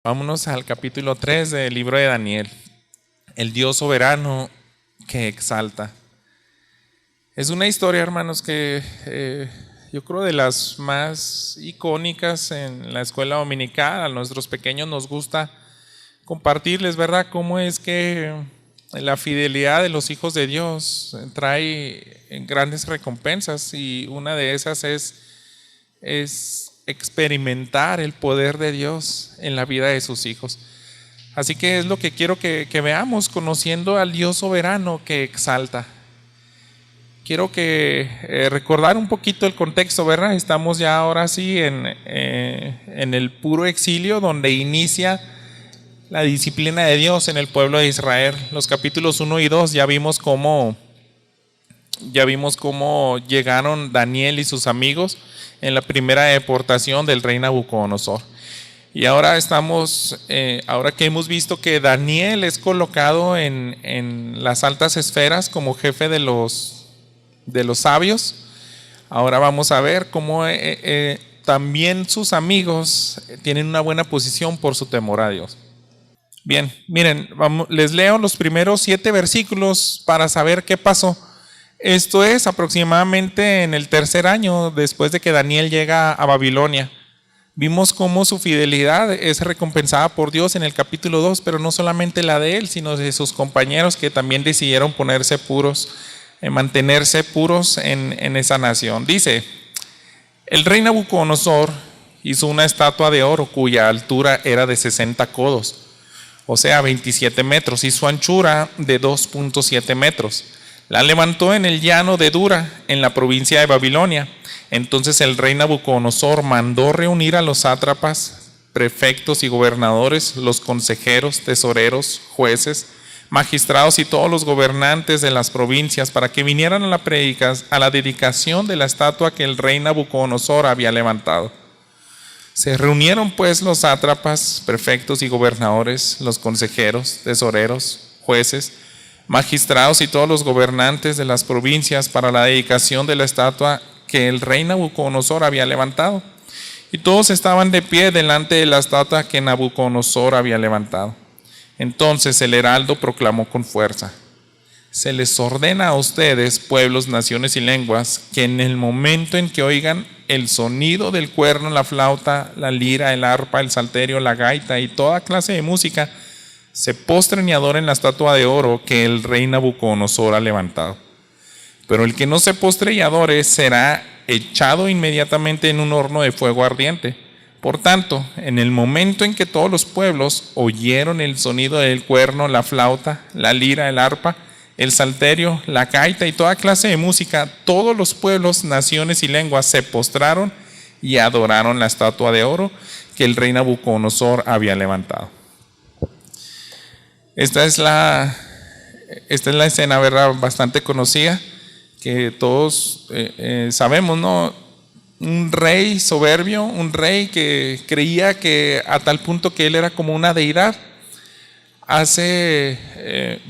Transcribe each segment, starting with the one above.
Vámonos al capítulo 3 del libro de Daniel. El Dios soberano que exalta. Es una historia, hermanos, que yo creo de las más icónicas en la escuela dominical. A nuestros pequeños nos gusta compartirles, ¿verdad?, cómo es que la fidelidad de los hijos de Dios trae grandes recompensas, y una de esas es experimentar el poder de Dios en la vida de sus hijos. Así que es lo que quiero que veamos, conociendo al Dios soberano que exalta. Quiero que recordar un poquito el contexto, ¿verdad? Estamos ya ahora sí en el puro exilio, donde inicia la disciplina de Dios en el pueblo de Israel. Los capítulos 1 y 2 ya vimos cómo llegaron Daniel y sus amigos en la primera deportación del rey Nabucodonosor. Y ahora ahora que hemos visto que Daniel es colocado en las altas esferas como jefe de los sabios, ahora vamos a ver cómo también sus amigos tienen una buena posición por su temor a Dios. Bien, miren, les leo los primeros 7 versículos para saber qué pasó. Esto es aproximadamente en el 3er año después de que Daniel llega a Babilonia. Vimos cómo su fidelidad es recompensada por Dios en el capítulo 2, pero no solamente la de él, sino de sus compañeros, que también decidieron ponerse puros, mantenerse puros en esa nación. Dice: el rey Nabucodonosor hizo una estatua de oro cuya altura era de 60 codos, o sea 27 metros, y su anchura de 2.7 metros. La levantó en el llano de Dura, en la provincia de Babilonia. Entonces el rey Nabucodonosor mandó reunir a los sátrapas, prefectos y gobernadores, los consejeros, tesoreros, jueces, magistrados y todos los gobernantes de las provincias, para que vinieran a la dedicación de la estatua que el rey Nabucodonosor había levantado. Se reunieron pues los sátrapas, prefectos y gobernadores, los consejeros, tesoreros, jueces, magistrados y todos los gobernantes de las provincias para la dedicación de la estatua que el rey Nabucodonosor había levantado. Y todos estaban de pie delante de la estatua que Nabucodonosor había levantado. Entonces el heraldo proclamó con fuerza: se les ordena a ustedes, pueblos, naciones y lenguas, que en el momento en que oigan el sonido del cuerno, la flauta, la lira, el arpa, el salterio, la gaita y toda clase de música, se postren y adoren la estatua de oro que el rey Nabucodonosor ha levantado. Pero el que no se postre y adore será echado inmediatamente en un horno de fuego ardiente. Por tanto, en el momento en que todos los pueblos oyeron el sonido del cuerno, la flauta, la lira, el arpa, el salterio, la gaita y toda clase de música, todos los pueblos, naciones y lenguas se postraron y adoraron la estatua de oro que el rey Nabucodonosor había levantado. Esta es la escena, ¿verdad?, bastante conocida, que todos sabemos, ¿no? Un rey soberbio, un rey que creía que a tal punto que él era como una deidad, hace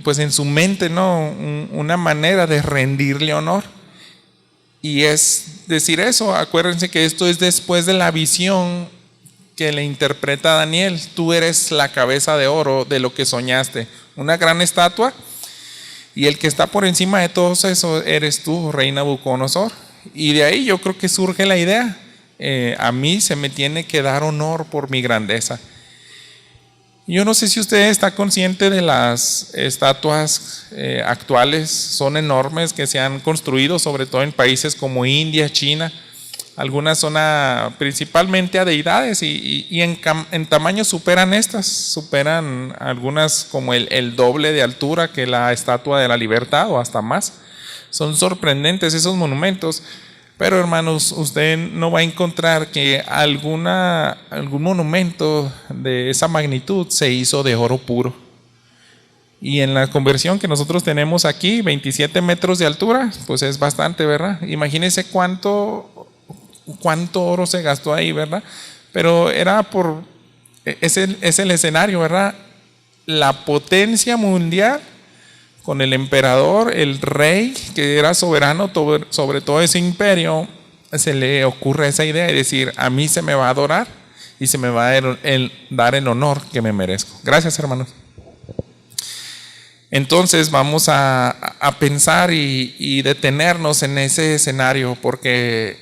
pues en su mente, ¿no?, una manera de rendirle honor. Y es decir eso, acuérdense que esto es después de la visión que le interpreta a Daniel: tú eres la cabeza de oro de lo que soñaste, una gran estatua, y el que está por encima de todo eso eres tú, rey Nabucodonosor. Y de ahí yo creo que surge la idea: a mí se me tiene que dar honor por mi grandeza. Yo no sé si usted está consciente de las estatuas actuales, son enormes, que se han construido sobre todo en países como India, China. Algunas son principalmente a deidades, y en tamaño superan algunas como el doble de altura que la Estatua de la Libertad, o hasta más. Son sorprendentes esos monumentos, pero hermanos, usted no va a encontrar que algún monumento de esa magnitud se hizo de oro puro. Y en la conversión que nosotros tenemos aquí, 27 metros de altura, pues es bastante, ¿verdad? Imagínense cuánto oro se gastó ahí, ¿verdad? Pero es el escenario, ¿verdad? La potencia mundial, con el emperador, el rey, que era soberano sobre todo ese imperio, se le ocurre esa idea de decir: a mí se me va a adorar. y se me va a dar el honor que me merezco. Gracias, hermanos. Entonces vamos a pensar y detenernos en ese escenario, porque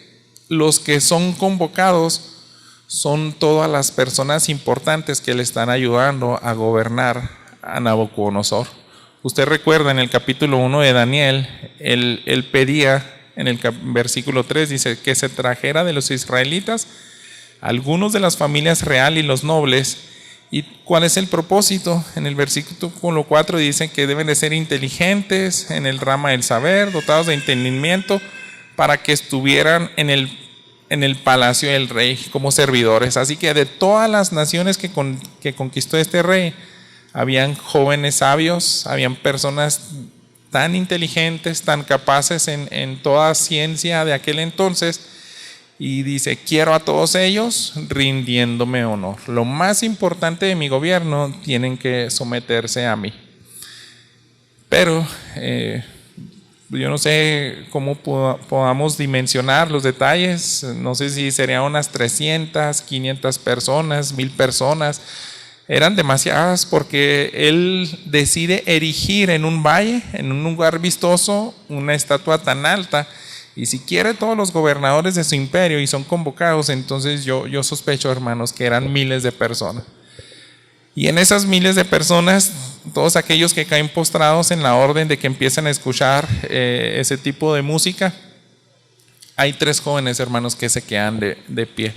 los que son convocados son todas las personas importantes que le están ayudando a gobernar a Nabucodonosor. Usted recuerda en el capítulo 1 de Daniel, él pedía en el versículo 3, dice que se trajera de los israelitas algunos de las familias real y los nobles. ¿Y cuál es el propósito? En el versículo 4 dice que deben de ser inteligentes en el rama del saber, dotados de entendimiento, para que estuvieran en el palacio del rey como servidores. Así que de todas las naciones que conquistó este rey, habían jóvenes sabios, habían personas tan inteligentes, tan capaces en toda ciencia de aquel entonces. Y dice, quiero a todos ellos rindiéndome honor. Lo más importante de mi gobierno tienen que someterse a mí. Pero yo no sé cómo podamos dimensionar los detalles. No sé si serían unas 300, 500 personas, 1000 personas. Eran demasiadas, porque él decide erigir en un valle, en un lugar vistoso, una estatua tan alta. Y si quiere todos los gobernadores de su imperio y son convocados, entonces yo sospecho, hermanos, que eran miles de personas. Y en esas miles de personas, todos aquellos que caen postrados en la orden de que empiezan a escuchar ese tipo de música, hay 3 jóvenes, hermanos, que se quedan de pie.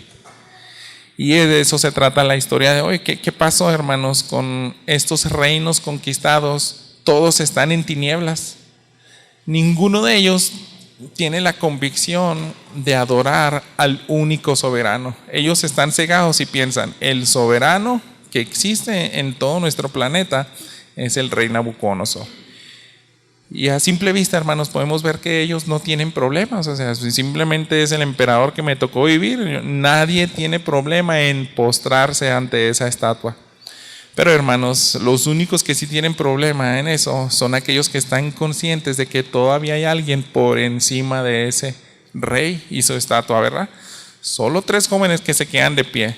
Y de eso se trata la historia de hoy. ¿Qué pasó, hermanos, con estos reinos conquistados? Todos están en tinieblas. Ninguno de ellos tiene la convicción de adorar al único soberano. Ellos están cegados y piensan, el soberano que existe en todo nuestro planeta es el rey Nabucodonosor. Y a simple vista, hermanos, podemos ver que ellos no tienen problemas. O sea, simplemente es el emperador que me tocó vivir. Nadie tiene problema en postrarse ante esa estatua. Pero, hermanos, los únicos que sí tienen problema en eso son aquellos que están conscientes de que todavía hay alguien por encima de ese rey y su estatua, ¿verdad? Solo 3 jóvenes que se quedan de pie.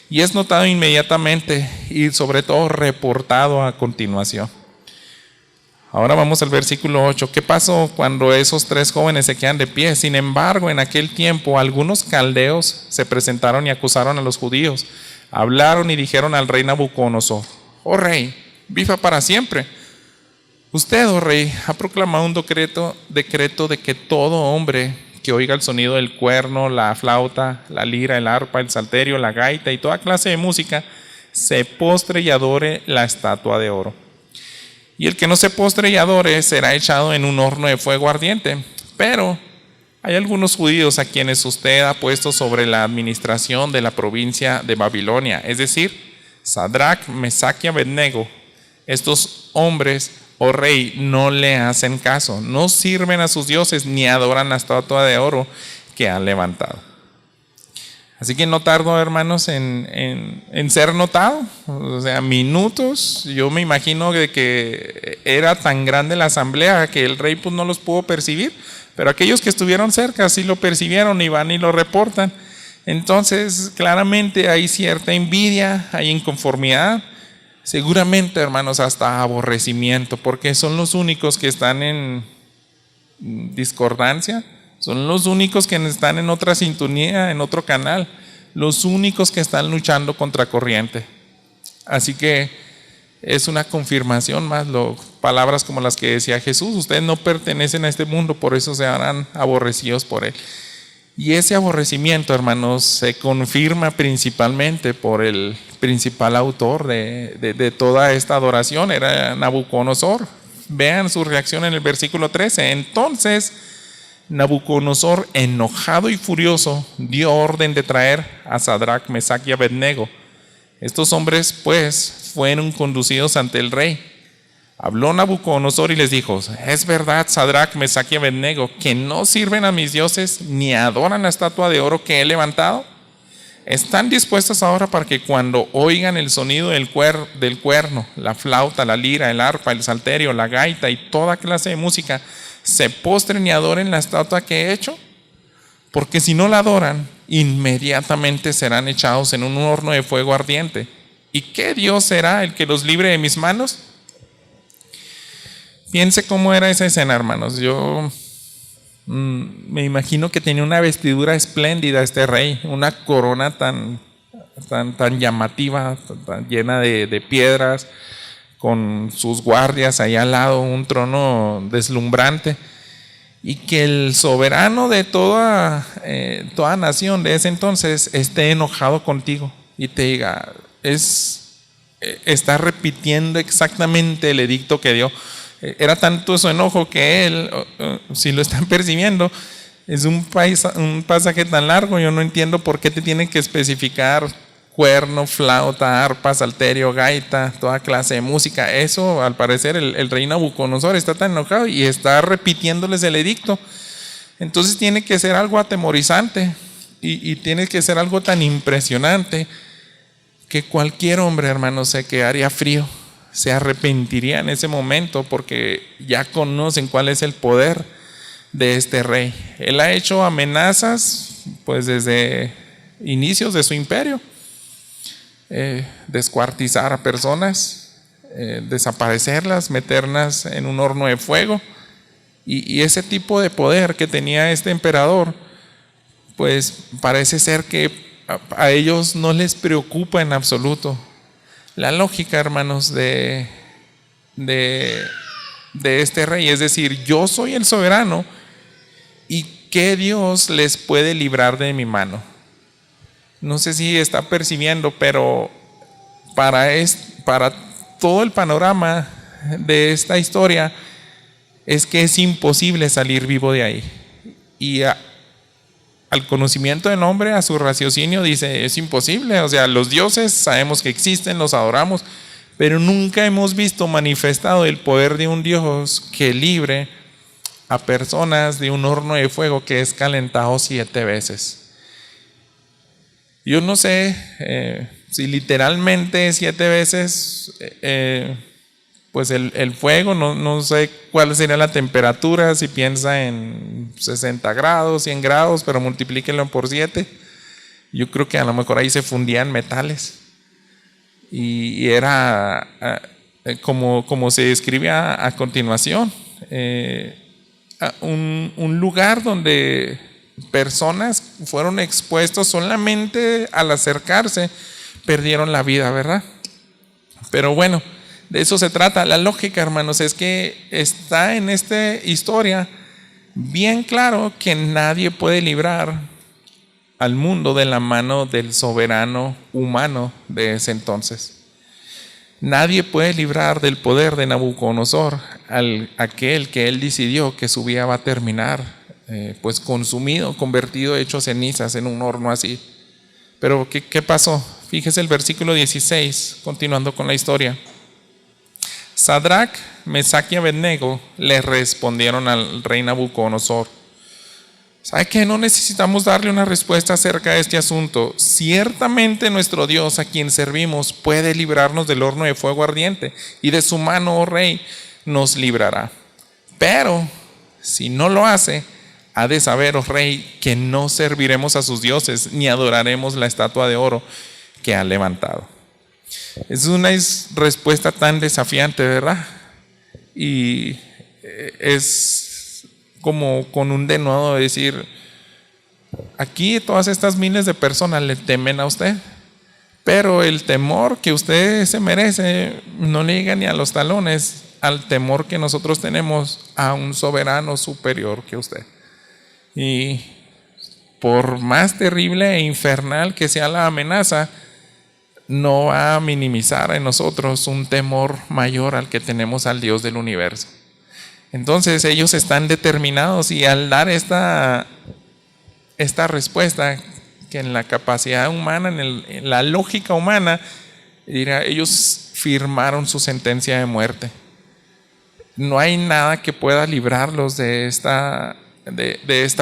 Y es notado inmediatamente y sobre todo reportado a continuación. Ahora vamos al versículo 8. ¿Qué pasó cuando esos 3 jóvenes se quedan de pie? Sin embargo, en aquel tiempo algunos caldeos se presentaron y acusaron a los judíos. Hablaron y dijeron al rey Nabucodonosor: oh rey, viva para siempre. Usted, oh rey, ha proclamado un decreto de que todo hombre que oiga el sonido del cuerno, la flauta, la lira, el arpa, el salterio, la gaita y toda clase de música, se postre y adore la estatua de oro. Y el que no se postre y adore será echado en un horno de fuego ardiente. Pero hay algunos judíos a quienes usted ha puesto sobre la administración de la provincia de Babilonia, es decir, Sadrach, Mesach y Abednego. Estos hombres, oh rey, no le hacen caso, no sirven a sus dioses ni adoran la estatua de oro que han levantado. Así que no tardo, hermanos, en ser notado. O sea, minutos. Yo me imagino de que era tan grande la asamblea que el rey pues no los pudo percibir, pero aquellos que estuvieron cerca sí lo percibieron y van y lo reportan. Entonces, claramente hay cierta envidia, hay inconformidad, seguramente, hermanos, hasta aborrecimiento, porque son los únicos que están en discordancia. Son los únicos que están en otra sintonía, en otro canal. Los únicos que están luchando contra corriente. Así que es una confirmación más. Palabras como las que decía Jesús. Ustedes no pertenecen a este mundo, por eso se harán aborrecidos por él. Y ese aborrecimiento, hermanos, se confirma principalmente por el principal autor de toda esta adoración. Era Nabucodonosor. Vean su reacción en el versículo 13. Entonces Nabucodonosor, enojado y furioso, dio orden de traer a Sadrach, Mesach y Abednego. Estos hombres, pues, fueron conducidos ante el rey. Habló Nabucodonosor y les dijo: es verdad, Sadrach, Mesach y Abednego, que no sirven a mis dioses ni adoran la estatua de oro que he levantado. ¿Están dispuestos ahora para que cuando oigan el sonido del cuerno, la flauta, la lira, el arpa, el salterio, la gaita y toda clase de música, se postren y adoren la estatua que he hecho? Porque si no la adoran, inmediatamente serán echados en un horno de fuego ardiente. ¿Y qué Dios será el que los libre de mis manos? Piense cómo era esa escena, hermanos. Yo me imagino que tenía una vestidura espléndida este rey, una corona tan llamativa, tan llena de piedras, con sus guardias ahí al lado, un trono deslumbrante, y que el soberano de toda nación de ese entonces esté enojado contigo y te diga, está repitiendo exactamente el edicto que dio. Era tanto su enojo que él, si lo están percibiendo, es un pasaje tan largo, yo no entiendo por qué te tienen que especificar cuerno, flauta, arpa, salterio, gaita, toda clase de música. Eso, al parecer, el rey Nabucodonosor está tan enojado y está repitiéndoles el edicto. Entonces tiene que ser algo atemorizante y tiene que ser algo tan impresionante que cualquier hombre, hermano, se quedaría frío, se arrepentiría en ese momento porque ya conocen cuál es el poder de este rey. Él ha hecho amenazas pues desde inicios de su imperio, descuartizar a personas, desaparecerlas, meterlas en un horno de fuego, y ese tipo de poder que tenía este emperador, pues parece ser que a ellos no les preocupa en absoluto. La lógica, hermanos, de este rey, es decir, yo soy el soberano y ¿qué Dios les puede librar de mi mano? No sé si está percibiendo, pero para todo el panorama de esta historia es que es imposible salir vivo de ahí. Y al conocimiento del hombre, a su raciocinio, dice, es imposible. O sea, los dioses sabemos que existen, los adoramos, pero nunca hemos visto manifestado el poder de un Dios que libre a personas de un horno de fuego que es calentado 7 veces. Yo no sé si literalmente 7 veces, pues el fuego, no sé cuál sería la temperatura, si piensa en 60 grados, 100 grados, pero multiplíquenlo por 7. Yo creo que a lo mejor ahí se fundían metales. Y era como se describe a continuación, un lugar donde personas fueron expuestos solamente al acercarse, perdieron la vida, ¿verdad? Pero bueno, de eso se trata. La lógica, hermanos, es que está en esta historia bien claro que nadie puede librar al mundo de la mano del soberano humano de ese entonces. Nadie puede librar del poder de Nabucodonosor aquel que él decidió que su vida va a terminar pues consumido, convertido, hecho cenizas en un horno así. Pero ¿qué pasó? Fíjese el versículo 16, continuando con la historia. Sadrach, Mesach y Abednego le respondieron al rey Nabucodonosor: ¿sabe qué? No necesitamos darle una respuesta acerca de este asunto. Ciertamente nuestro Dios, a quien servimos, puede librarnos del horno de fuego ardiente, y de su mano, oh rey, nos librará. Pero si no lo hace, ha de saber, oh rey, que no serviremos a sus dioses, ni adoraremos la estatua de oro que ha levantado. Es una respuesta tan desafiante, ¿verdad? Y es como con un denuedo de decir, aquí todas estas miles de personas le temen a usted, pero el temor que usted se merece no le llega ni a los talones al temor que nosotros tenemos a un soberano superior que usted. Y por más terrible e infernal que sea la amenaza, no va a minimizar en nosotros un temor mayor al que tenemos al Dios del universo. Entonces ellos están determinados, y al dar esta respuesta, que en la capacidad humana, en la lógica humana, ellos firmaron su sentencia de muerte. No hay nada que pueda librarlos de esta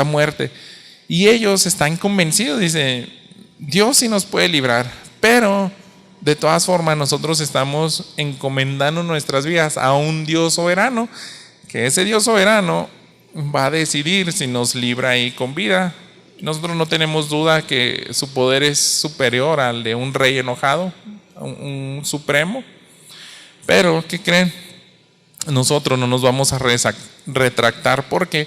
muerte. Y ellos están convencidos, dice, Dios sí nos puede librar, pero de todas formas nosotros estamos encomendando nuestras vidas a un Dios soberano, que ese Dios soberano va a decidir si nos libra ahí con vida Nosotros no tenemos duda que su poder es superior al de un rey enojado, un supremo. Pero, ¿qué creen? Nosotros no nos vamos a retractar, porque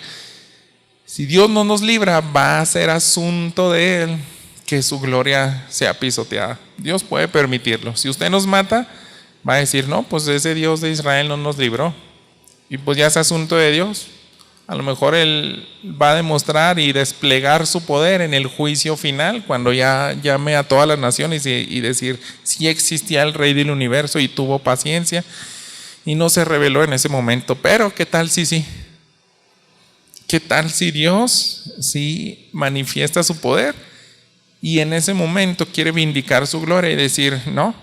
si Dios no nos libra, va a ser asunto de Él que su gloria sea pisoteada. Dios puede permitirlo. Si usted nos mata, va a decir, no, pues ese Dios de Israel no nos libró. Y pues ya es asunto de Dios. A lo mejor Él va a demostrar y desplegar su poder en el juicio final, cuando ya llame a todas las naciones y decir, sí existía el Rey del universo y tuvo paciencia y no se reveló en ese momento. Pero ¿qué tal si sí? ¿Qué tal si Dios sí manifiesta su poder y en ese momento quiere vindicar su gloria y decir, no,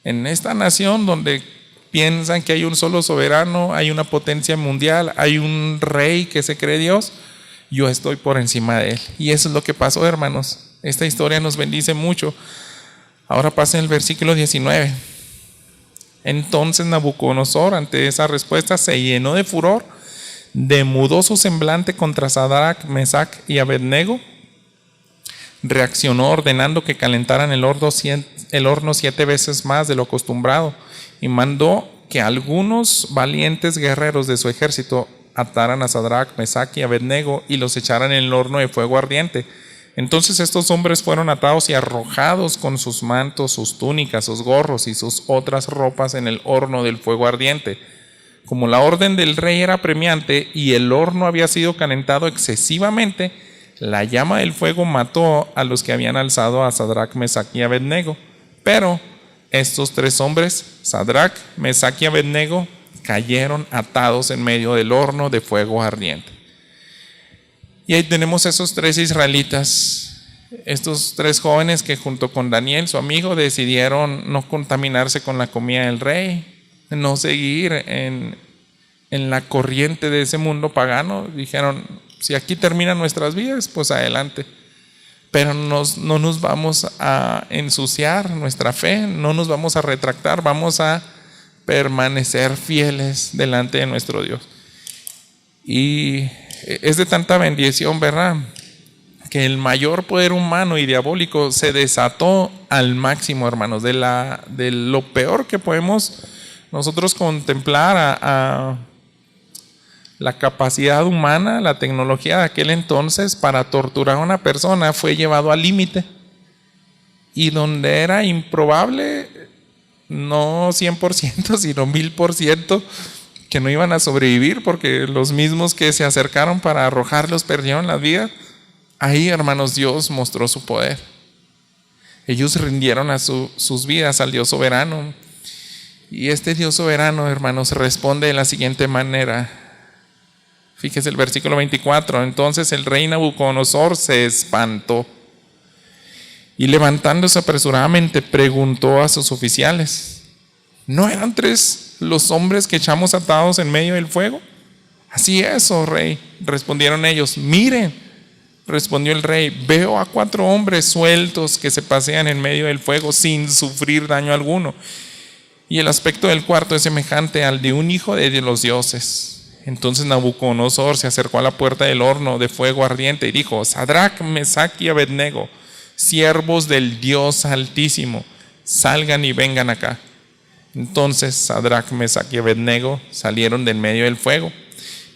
en esta nación donde piensan que hay un solo soberano, hay una potencia mundial, hay un rey que se cree Dios, yo estoy por encima de él? Y eso es lo que pasó, hermanos. Esta historia nos bendice mucho. Ahora pasa en el versículo 19. Entonces Nabucodonosor, ante esa respuesta, se llenó de furor, demudó su semblante contra Sadrach, Mesach y Abednego, reaccionó ordenando que calentaran el horno 7 veces más de lo acostumbrado, y mandó que algunos valientes guerreros de su ejército ataran a Sadrach, Mesach y Abednego y los echaran en el horno de fuego ardiente. Entonces estos hombres fueron atados y arrojados con sus mantos, sus túnicas, sus gorros y sus otras ropas en el horno del fuego ardiente. Como la orden del rey era apremiante y el horno había sido calentado excesivamente, la llama del fuego mató a los que habían alzado a Sadrach, Mesach y Abednego. Pero estos 3 hombres, Sadrach, Mesach y Abednego, cayeron atados en medio del horno de fuego ardiente. Y ahí tenemos esos 3 israelitas, estos 3 jóvenes que junto con Daniel, su amigo, decidieron no contaminarse con la comida del rey, no seguir en la corriente de ese mundo pagano. Dijeron, si aquí terminan nuestras vidas, pues adelante. Pero no nos vamos a ensuciar nuestra fe, no nos vamos a retractar, vamos a permanecer fieles delante de nuestro Dios. Y es de tanta bendición, ¿verdad?, que el mayor poder humano y diabólico se desató al máximo, hermanos, de lo peor que podemos nosotros contemplar a la capacidad humana. La tecnología de aquel entonces para torturar a una persona fue llevado al límite, y donde era improbable, no 100%, sino 1000%, que no iban a sobrevivir, porque los mismos que se acercaron para arrojarlos perdieron las vidas. Ahí, hermanos, Dios mostró su poder. Ellos rindieron a sus vidas al Dios soberano. Y este Dios soberano, hermanos, responde de la siguiente manera. Fíjese el versículo 24. Entonces el rey Nabucodonosor se espantó y, levantándose apresuradamente, preguntó a sus oficiales: ¿no eran 3 los hombres que echamos atados en medio del fuego? Así es, oh rey, respondieron ellos. Miren, respondió el rey, veo a 4 hombres sueltos que se pasean en medio del fuego sin sufrir daño alguno, y el aspecto del cuarto es semejante al de un hijo de los dioses. Entonces Nabucodonosor se acercó a la puerta del horno de fuego ardiente y dijo: Sadrach, Mesach y Abednego, siervos del Dios Altísimo, salgan y vengan acá. Entonces Sadrach, Mesach y Abednego salieron de en medio del fuego,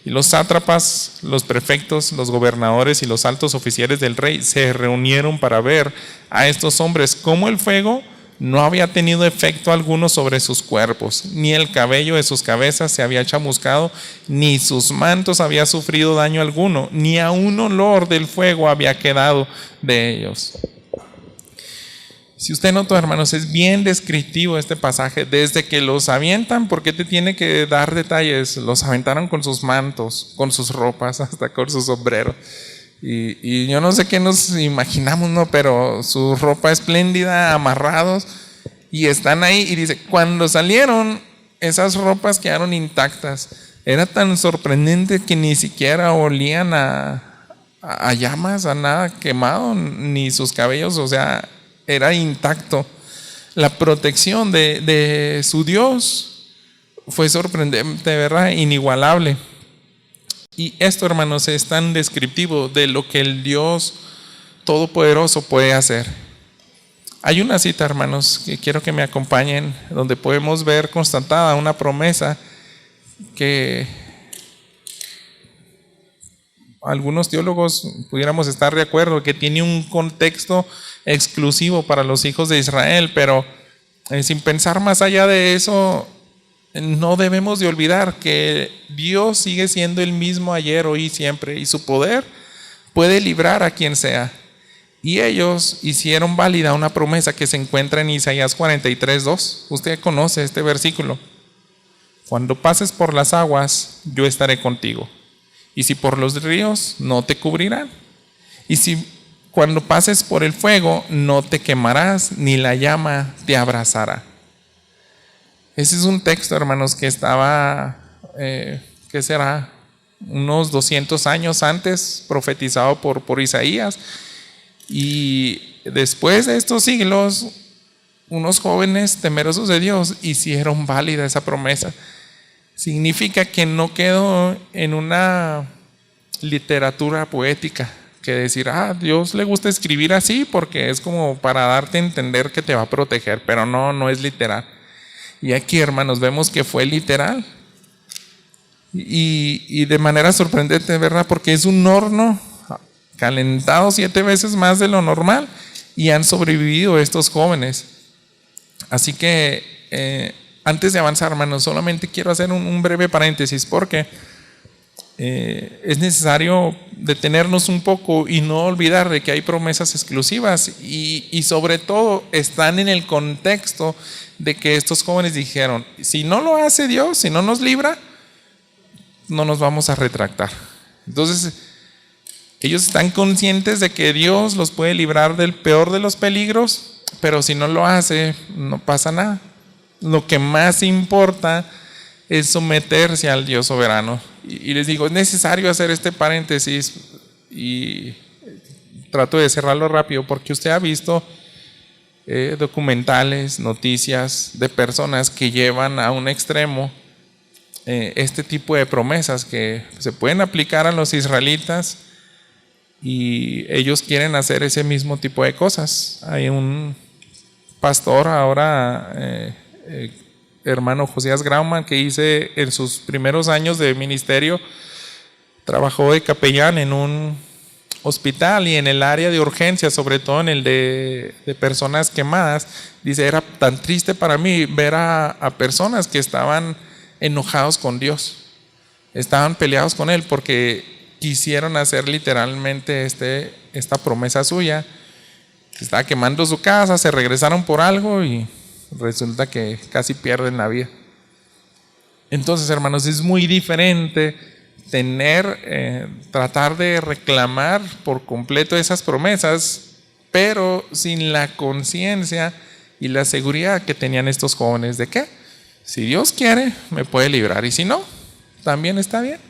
y los sátrapas, los prefectos, los gobernadores y los altos oficiales del rey se reunieron para ver a estos hombres cómo el fuego no había tenido efecto alguno sobre sus cuerpos, ni el cabello de sus cabezas se había chamuscado, ni sus mantos había sufrido daño alguno, ni aun olor del fuego había quedado de ellos. Si usted notó, hermanos, es bien descriptivo este pasaje. Desde que los avientan, ¿por qué te tiene que dar detalles? Los aventaron con sus mantos, con sus ropas, hasta con sus sombreros. Y yo no sé qué nos imaginamos, ¿no? Pero su ropa espléndida, amarrados, y están ahí. Y dice, cuando salieron, esas ropas quedaron intactas. Era tan sorprendente que ni siquiera olían a llamas, a nada quemado, ni sus cabellos, o sea, era intacto. La protección de su Dios fue sorprendente, ¿verdad? Inigualable. Y esto, hermanos, es tan descriptivo de lo que el Dios todopoderoso puede hacer. Hay una cita, hermanos, que quiero que me acompañen, donde podemos ver constatada una promesa que algunos teólogos pudiéramos estar de acuerdo que tiene un contexto exclusivo para los hijos de Israel, pero sin pensar más allá de eso, no debemos de olvidar que Dios sigue siendo el mismo ayer, hoy y siempre, y su poder puede librar a quien sea. Y ellos hicieron válida una promesa que se encuentra en Isaías 43:2. Usted conoce este versículo. Cuando pases por las aguas, yo estaré contigo. Y si por los ríos, no te cubrirán. Y si cuando pases por el fuego, no te quemarás, ni la llama te abrazará. Ese es un texto, hermanos, que estaba, ¿qué será? Unos 200 años antes, profetizado por Isaías. Y después de estos siglos, unos jóvenes temerosos de Dios hicieron válida esa promesa. Significa que no quedó en una literatura poética, que decir, Dios le gusta escribir así porque es como para darte a entender que te va a proteger, pero no es literal. Y aquí, hermanos, vemos que fue literal. Y de manera sorprendente, ¿verdad? Porque es un horno calentado 7 veces más de lo normal y han sobrevivido estos jóvenes. Así que antes de avanzar, hermanos, solamente quiero hacer un breve paréntesis porque es necesario detenernos un poco y no olvidar de que hay promesas exclusivas y sobre todo están en el contexto de que estos jóvenes dijeron, si no lo hace Dios, si no nos libra, no nos vamos a retractar. Entonces, ellos están conscientes de que Dios los puede librar del peor de los peligros, pero si no lo hace, no pasa nada. Lo que más importa es someterse al Dios soberano. Y les digo, es necesario hacer este paréntesis y trato de cerrarlo rápido porque usted ha visto documentales, noticias de personas que llevan a un extremo este tipo de promesas que se pueden aplicar a los israelitas y ellos quieren hacer ese mismo tipo de cosas. Hay un pastor ahora, hermano Josías Grauman, que dice en sus primeros años de ministerio, trabajó de capellán en un hospital y en el área de urgencia, sobre todo en el de personas quemadas. Dice, era tan triste para mí ver a personas que estaban enojados con Dios, estaban peleados con Él porque quisieron hacer literalmente esta promesa suya. Estaba quemando su casa, se regresaron por algo y resulta que casi pierden la vida. Entonces, hermanos, es muy diferente tratar de reclamar por completo esas promesas, pero sin la conciencia y la seguridad que tenían estos jóvenes de que si Dios quiere, me puede librar, y si no, también está bien.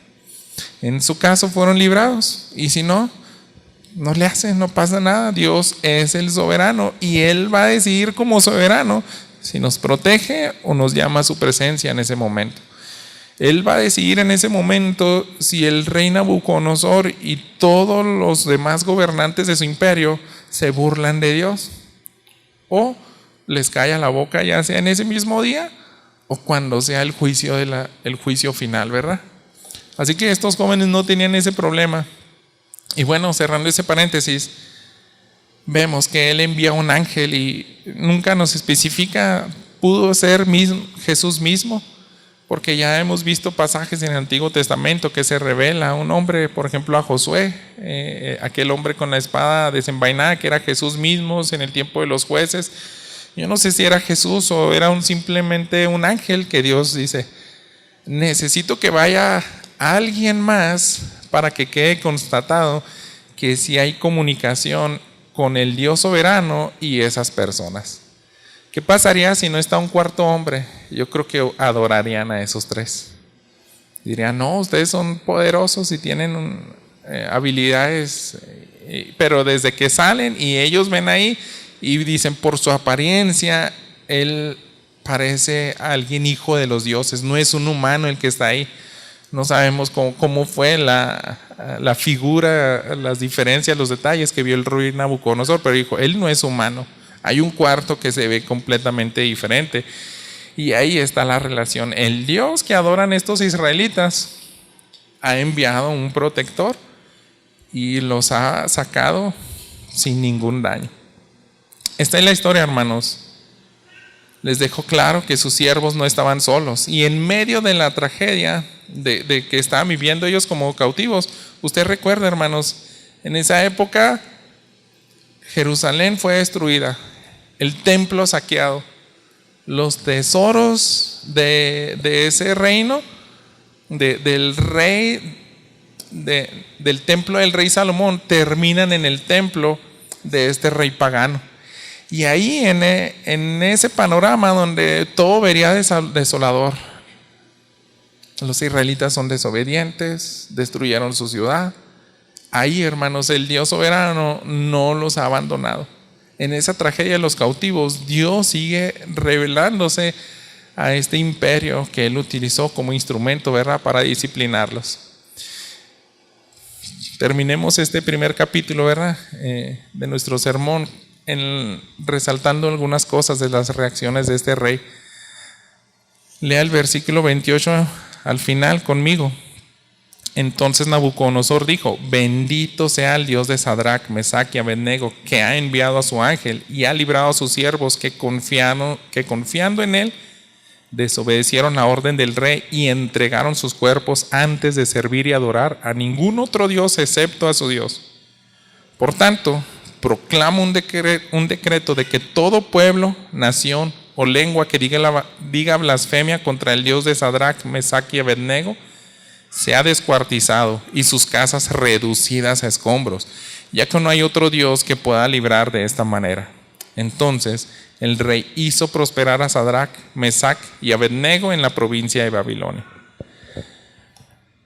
En su caso fueron librados, y si no, no le hace, no pasa nada. Dios es el soberano y Él va a decidir como soberano si nos protege o nos llama a su presencia en ese momento. Él va a decidir en ese momento si el rey Nabucodonosor y todos los demás gobernantes de su imperio se burlan de Dios o les calla la boca, ya sea en ese mismo día o cuando sea el juicio el juicio final, ¿verdad? Así que estos jóvenes no tenían ese problema. Y bueno, cerrando ese paréntesis, vemos que Él envía un ángel y nunca nos especifica, pudo ser Jesús mismo, porque ya hemos visto pasajes en el Antiguo Testamento que se revela a un hombre, por ejemplo a Josué, aquel hombre con la espada desenvainada que era Jesús mismo en el tiempo de los jueces. Yo no sé si era Jesús o era simplemente un ángel que Dios dice, necesito que vaya alguien más para que quede constatado que sí hay comunicación con el Dios soberano y esas personas. ¿Qué pasaría si no está un cuarto hombre? Yo creo que adorarían a esos tres. Dirían, no, ustedes son poderosos y tienen habilidades, pero desde que salen y ellos ven ahí y dicen, por su apariencia, él parece alguien hijo de los dioses, no es un humano el que está ahí. No sabemos cómo fue la figura, las diferencias, los detalles que vio el rey Nabucodonosor, pero dijo, él no es humano. Hay un cuarto que se ve completamente diferente. Y ahí está la relación. El Dios que adoran estos israelitas ha enviado un protector y los ha sacado sin ningún daño. Esta es la historia, hermanos. Les dejó claro que sus siervos no estaban solos. Y en medio de la tragedia de que estaban viviendo ellos como cautivos, usted recuerda, hermanos, en esa época Jerusalén fue destruida, el templo saqueado, los tesoros de ese reino, del rey, del templo del rey Salomón, terminan en el templo de este rey pagano. Y ahí en ese panorama donde todo vería desolador, los israelitas son desobedientes, destruyeron su ciudad. Ahí, hermanos, el Dios soberano no los ha abandonado. En esa tragedia de los cautivos, Dios sigue revelándose a este imperio que Él utilizó como instrumento, ¿verdad?, para disciplinarlos. Terminemos este primer capítulo, ¿verdad?, de nuestro sermón, resaltando algunas cosas de las reacciones de este rey. Lea el versículo 28 al final conmigo. Entonces Nabucodonosor dijo: bendito sea el Dios de Sadrach, Mesach y Abednego, que ha enviado a su ángel y ha librado a sus siervos que confiando en él desobedecieron la orden del rey y entregaron sus cuerpos antes de servir y adorar a ningún otro Dios excepto a su Dios. Por tanto, proclamo un decreto de que todo pueblo, nación o lengua que diga blasfemia contra el Dios de Sadrach, Mesach y Abednego sea descuartizado y sus casas reducidas a escombros, ya que no hay otro Dios que pueda librar de esta manera. Entonces el rey hizo prosperar a Sadrach, Mesach y Abednego en la provincia de Babilonia.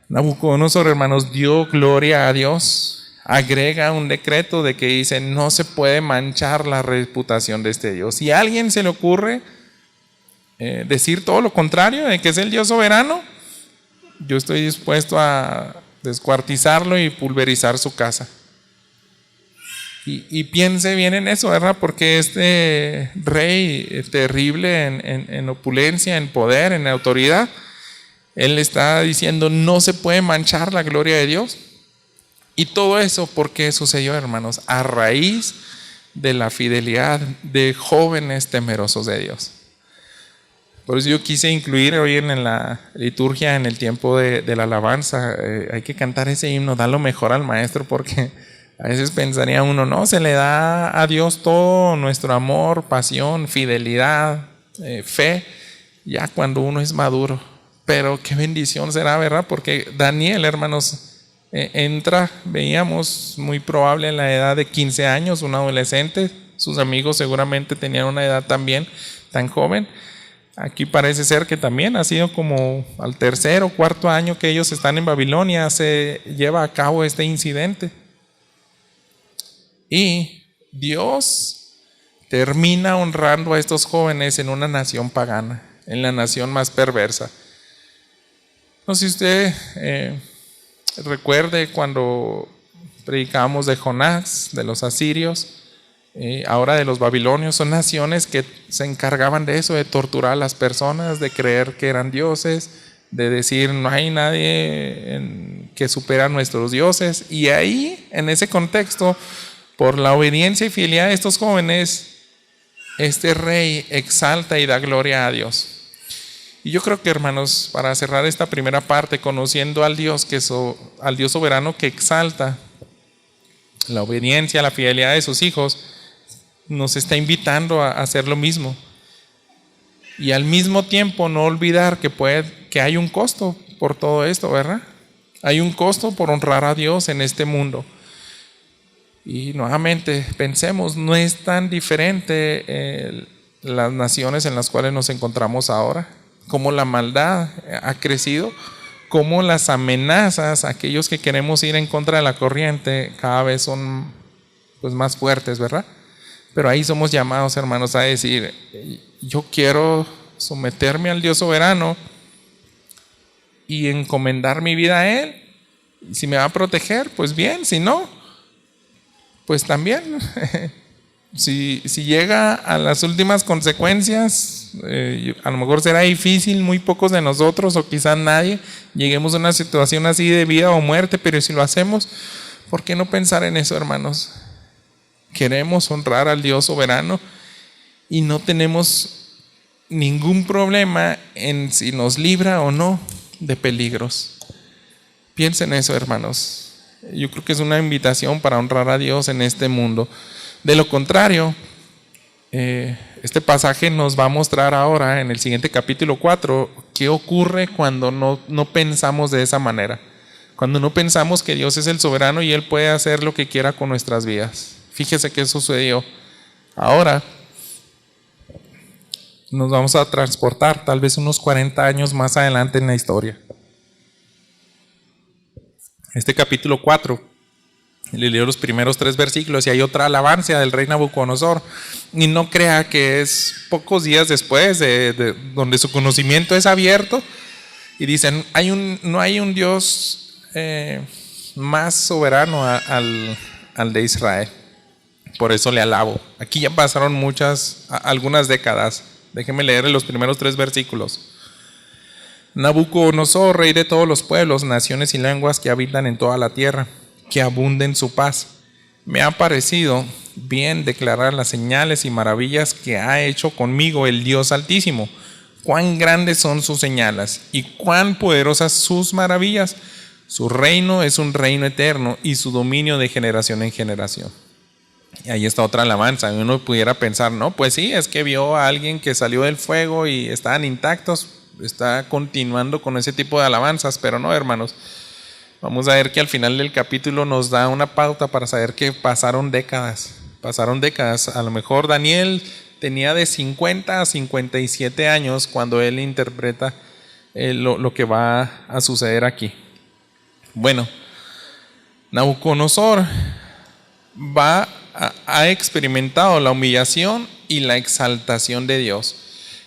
Nabucodonosor, hermanos, dio gloria a Dios. Agrega un decreto de que dice: no se puede manchar la reputación de este Dios. Si a alguien se le ocurre decir todo lo contrario, de que es el Dios soberano, yo estoy dispuesto a descuartizarlo y pulverizar su casa. Y piense bien en eso, ¿verdad? Porque este rey terrible en opulencia, en poder, en autoridad, él está diciendo: no se puede manchar la gloria de Dios. Y todo eso, ¿por qué sucedió, hermanos? A raíz de la fidelidad de jóvenes temerosos de Dios. Por eso yo quise incluir hoy en la liturgia, en el tiempo de la alabanza, hay que cantar ese himno, da lo mejor al maestro, porque a veces pensaría uno, no, se le da a Dios todo nuestro amor, pasión, fidelidad, fe, ya cuando uno es maduro. Pero qué bendición será, ¿verdad? Porque Daniel, hermanos, entra, veíamos, muy probable en la edad de 15 años, un adolescente. Sus amigos seguramente tenían una edad también tan joven. Aquí parece ser que también ha sido como al tercer o cuarto año que ellos están en Babilonia, se lleva a cabo este incidente. Y Dios termina honrando a estos jóvenes en una nación pagana, en la nación más perversa. No sé si usted recuerde cuando predicamos de Jonás, de los asirios, ahora de los babilonios. Son naciones que se encargaban de eso, de torturar a las personas, de creer que eran dioses, de decir no hay nadie que supera a nuestros dioses. Y ahí, en ese contexto, por la obediencia y fidelidad de estos jóvenes, este rey exalta y da gloria a Dios. Y yo creo que, hermanos, para cerrar esta primera parte, conociendo al Dios al Dios soberano que exalta la obediencia, la fidelidad de sus hijos, nos está invitando a hacer lo mismo. Y al mismo tiempo no olvidar que hay un costo por todo esto, ¿verdad? Hay un costo por honrar a Dios en este mundo. Y nuevamente pensemos, no es tan diferente las naciones en las cuales nos encontramos ahora, cómo la maldad ha crecido, cómo las amenazas, aquellos que queremos ir en contra de la corriente, cada vez son pues más fuertes, ¿verdad? Pero ahí somos llamados, hermanos, a decir: yo quiero someterme al Dios soberano y encomendar mi vida a Él, Si me va a proteger, pues bien, si no, pues también. Si llega a las últimas consecuencias, a lo mejor será difícil, muy pocos de nosotros o quizás nadie lleguemos a una situación así de vida o muerte, pero si lo hacemos, ¿por qué no pensar en eso, hermanos? Queremos honrar al Dios soberano y no tenemos ningún problema en si nos libra o no de peligros. Piensen en eso, hermanos. Yo creo que es una invitación para honrar a Dios en este mundo. De lo contrario, este pasaje nos va a mostrar ahora en el siguiente capítulo 4 qué ocurre cuando no pensamos de esa manera. Cuando no pensamos que Dios es el soberano y Él puede hacer lo que quiera con nuestras vidas. Fíjese qué sucedió. Ahora nos vamos a transportar tal vez unos 40 años más adelante en la historia. Este capítulo 4. Le leo los primeros 3 versículos y hay otra alabanza del rey Nabucodonosor. Y no crea que es pocos días después de donde su conocimiento es abierto. Y dicen, no hay un Dios más soberano al de Israel. Por eso le alabo. Aquí ya pasaron algunas décadas. Déjenme leer los primeros 3 versículos. Nabucodonosor, rey de todos los pueblos, naciones y lenguas que habitan en toda la tierra, que abunden su paz. Me ha parecido bien declarar las señales y maravillas que ha hecho conmigo el Dios Altísimo. Cuán grandes son sus señales y cuán poderosas sus maravillas. Su reino es un reino eterno y su dominio de generación en generación. Y ahí está otra alabanza. Uno pudiera pensar, no, pues sí, es que vio a alguien que salió del fuego y estaban intactos. Está continuando con ese tipo de alabanzas, pero no, hermanos. Vamos a ver que al final del capítulo nos da una pauta para saber que pasaron décadas. A lo mejor Daniel tenía de 50 a 57 años cuando él interpreta lo que va a suceder aquí. Bueno, Nabucodonosor ha experimentado la humillación y la exaltación de Dios.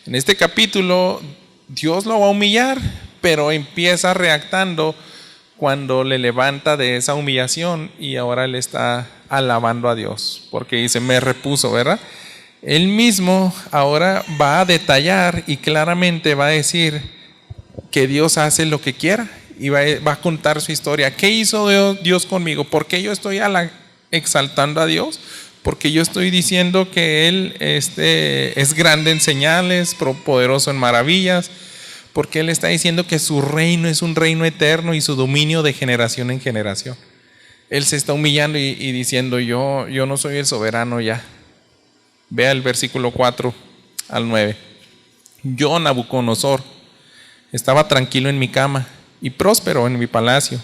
En este capítulo Dios lo va a humillar, pero empieza reactando cuando le levanta de esa humillación y ahora le está alabando a Dios, porque dice, me repuso, ¿verdad? Él mismo ahora va a detallar y claramente va a decir que Dios hace lo que quiera y va a contar su historia. ¿Qué hizo Dios conmigo? ¿Por qué yo estoy exaltando a Dios? Porque yo estoy diciendo que Él es grande en señales, poderoso en maravillas. Porque Él está diciendo que su reino es un reino eterno y su dominio de generación en generación. Él se está humillando y diciendo, yo no soy el soberano ya. Vea el versículo 4 al 9. Yo, Nabucodonosor, estaba tranquilo en mi cama y próspero en mi palacio.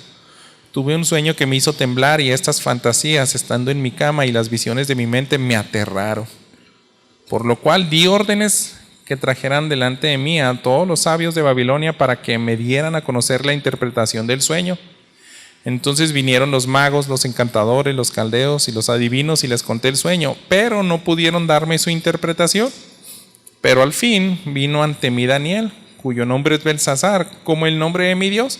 Tuve un sueño que me hizo temblar y estas fantasías, estando en mi cama y las visiones de mi mente, me aterraron. Por lo cual di órdenes que trajeran delante de mí a todos los sabios de Babilonia para que me dieran a conocer la interpretación del sueño. Entonces vinieron los magos, los encantadores, los caldeos y los adivinos y les conté el sueño, pero no pudieron darme su interpretación. Pero al fin vino ante mí Daniel, cuyo nombre es Belsasar, como el nombre de mi Dios,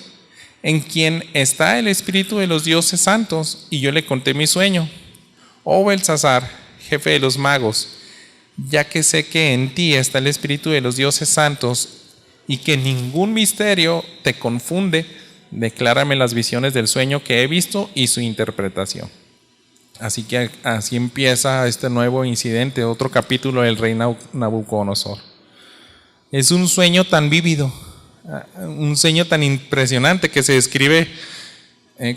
en quien está el espíritu de los dioses santos, y yo le conté mi sueño. Oh Belsasar, jefe de los magos, ya que sé que en ti está el espíritu de los dioses santos y que ningún misterio te confunde, declárame las visiones del sueño que he visto y su interpretación. Así que así empieza este nuevo incidente, otro capítulo del rey Nabucodonosor. Es un sueño tan vívido, un sueño tan impresionante que se describe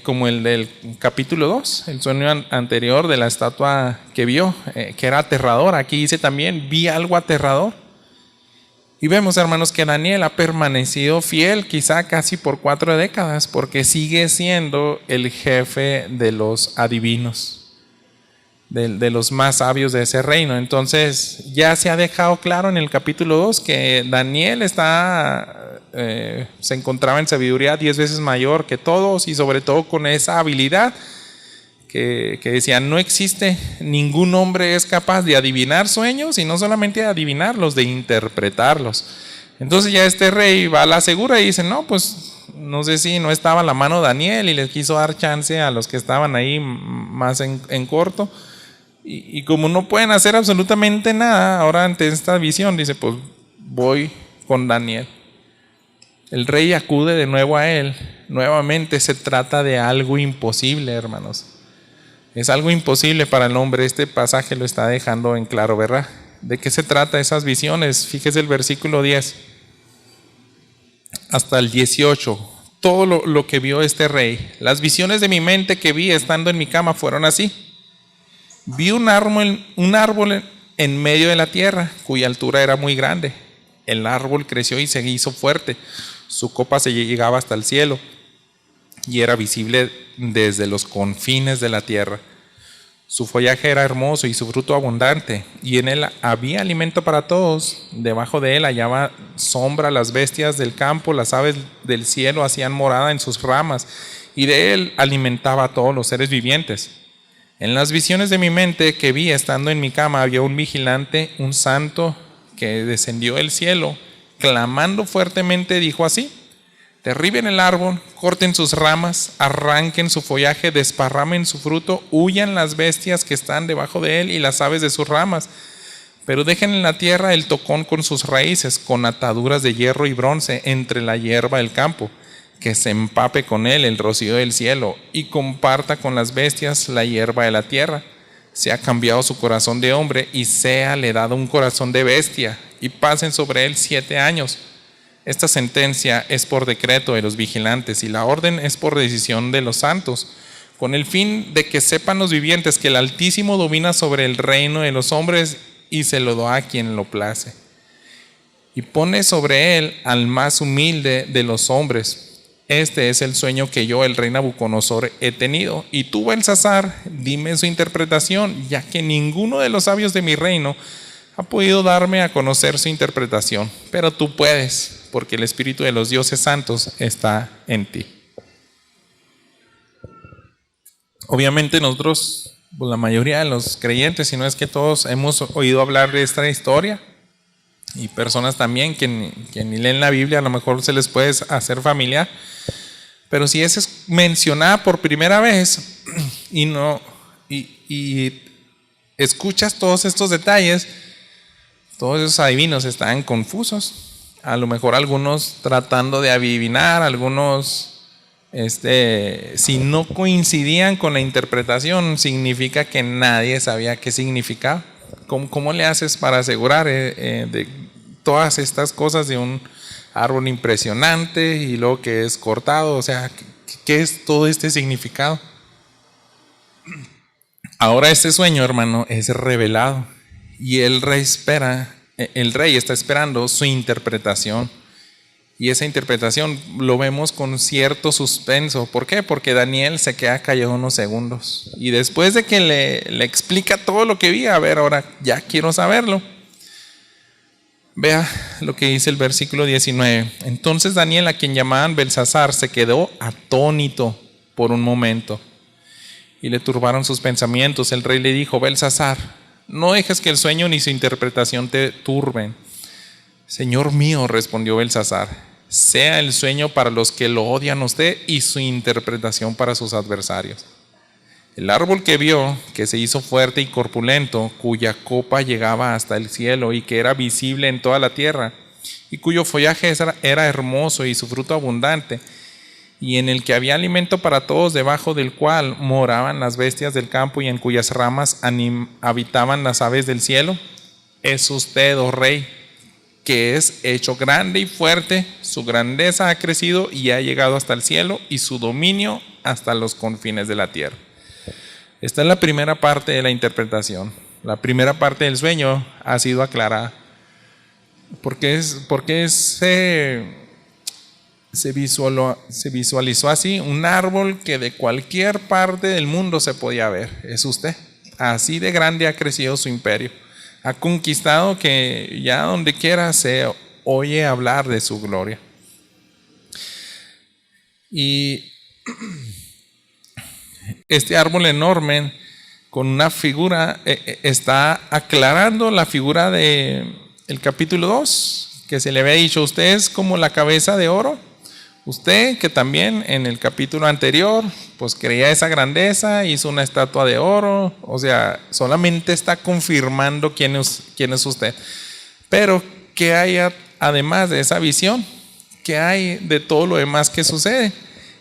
como el del capítulo 2, el sueño anterior de la estatua que vio, que era aterrador. Aquí dice también, vi algo aterrador. Y vemos, hermanos, que Daniel ha permanecido fiel quizá casi por 4 décadas, porque sigue siendo el jefe de los adivinos, de los más sabios de ese reino. Entonces ya se ha dejado claro en el capítulo 2 que Daniel se encontraba en sabiduría 10 veces mayor que todos, y sobre todo con esa habilidad que decían, no existe ningún hombre es capaz de adivinar sueños, y no solamente de adivinarlos, de interpretarlos. Entonces ya este rey va a la segura y dice, no, pues no sé si no estaba a la mano Daniel y les quiso dar chance a los que estaban ahí más en corto. Y como no pueden hacer absolutamente nada ahora ante esta visión, dice, pues voy con Daniel. El rey acude de nuevo a él. Nuevamente se trata de algo imposible, hermanos. Es algo imposible para el hombre. Este pasaje lo está dejando en claro, ¿verdad? ¿De qué se trata esas visiones? Fíjese el versículo 10 hasta el 18. Todo lo que vio este rey. Las visiones de mi mente que vi estando en mi cama fueron así. Vi un árbol en medio de la tierra, cuya altura era muy grande. El árbol creció y se hizo fuerte. Su copa se llegaba hasta el cielo y era visible desde los confines de la tierra. Su follaje era hermoso y su fruto abundante, y en él había alimento para todos. Debajo de él hallaba sombra las bestias del campo, las aves del cielo hacían morada en sus ramas, y de él alimentaba a todos los seres vivientes. En las visiones de mi mente que vi estando en mi cama había un vigilante, un santo, que descendió del cielo, clamando fuertemente dijo así: derriben el árbol, corten sus ramas, arranquen su follaje, desparramen su fruto, huyan las bestias que están debajo de él y las aves de sus ramas, pero dejen en la tierra el tocón con sus raíces, con ataduras de hierro y bronce entre la hierba del campo, que se empape con él el rocío del cielo y comparta con las bestias la hierba de la tierra. Se ha cambiado su corazón de hombre y sea le dado un corazón de bestia, y pasen sobre él 7 años. Esta sentencia es por decreto de los vigilantes y la orden es por decisión de los santos, con el fin de que sepan los vivientes que el Altísimo domina sobre el reino de los hombres y se lo da a quien lo place. Y pone sobre él al más humilde de los hombres. Este es el sueño que yo, el rey Nabucodonosor, he tenido. Y tú, Belsasar, dime su interpretación, ya que ninguno de los sabios de mi reino ha podido darme a conocer su interpretación. Pero tú puedes, porque el Espíritu de los dioses santos está en ti. Obviamente nosotros, pues la mayoría de los creyentes, si no es que todos, hemos oído hablar de esta historia. Y personas también que ni leen la Biblia, a lo mejor se les puede hacer familiar. Pero si es mencionada por primera vez y escuchas todos estos detalles, todos esos adivinos están confusos. A lo mejor algunos tratando de adivinar, algunos si no coincidían con la interpretación, significa que nadie sabía qué significaba. ¿Cómo le haces para asegurar de todas estas cosas de un árbol impresionante y luego que es cortado? O sea, ¿qué es todo este significado? Ahora este sueño, hermano, es revelado y el rey está esperando su interpretación. Y esa interpretación lo vemos con cierto suspenso. ¿Por qué? Porque Daniel se queda callado unos segundos. Y después de que le explica todo lo que vi, a ver, ahora ya quiero saberlo. Vea lo que dice el versículo 19. Entonces Daniel, a quien llamaban Belsasar, se quedó atónito por un momento. Y le turbaron sus pensamientos. El rey le dijo: Belsasar, no dejes que el sueño ni su interpretación te turben. Señor mío, respondió Belsasar, sea el sueño para los que lo odian a usted y su interpretación para sus adversarios. El árbol que vio, que se hizo fuerte y corpulento, cuya copa llegaba hasta el cielo y que era visible en toda la tierra, y cuyo follaje era hermoso y su fruto abundante, y en el que había alimento para todos, debajo del cual moraban las bestias del campo y en cuyas ramas habitaban las aves del cielo, es usted, oh rey, que es hecho grande y fuerte, su grandeza ha crecido y ha llegado hasta el cielo y su dominio hasta los confines de la tierra. Esta es la primera parte de la interpretación. La primera parte del sueño ha sido aclarada. ¿Por qué se visualizó así? Un árbol que de cualquier parte del mundo se podía ver. Es usted. Así de grande ha crecido su imperio. Ha conquistado que ya donde quiera se oye hablar de su gloria. Y este árbol enorme con una figura está aclarando la figura del capítulo 2, que se le había dicho: usted es como la cabeza de oro. Usted que también en el capítulo anterior, pues creía esa grandeza, hizo una estatua de oro, o sea, solamente está confirmando quién es usted. Pero, ¿qué hay además de esa visión? ¿Qué hay de todo lo demás que sucede?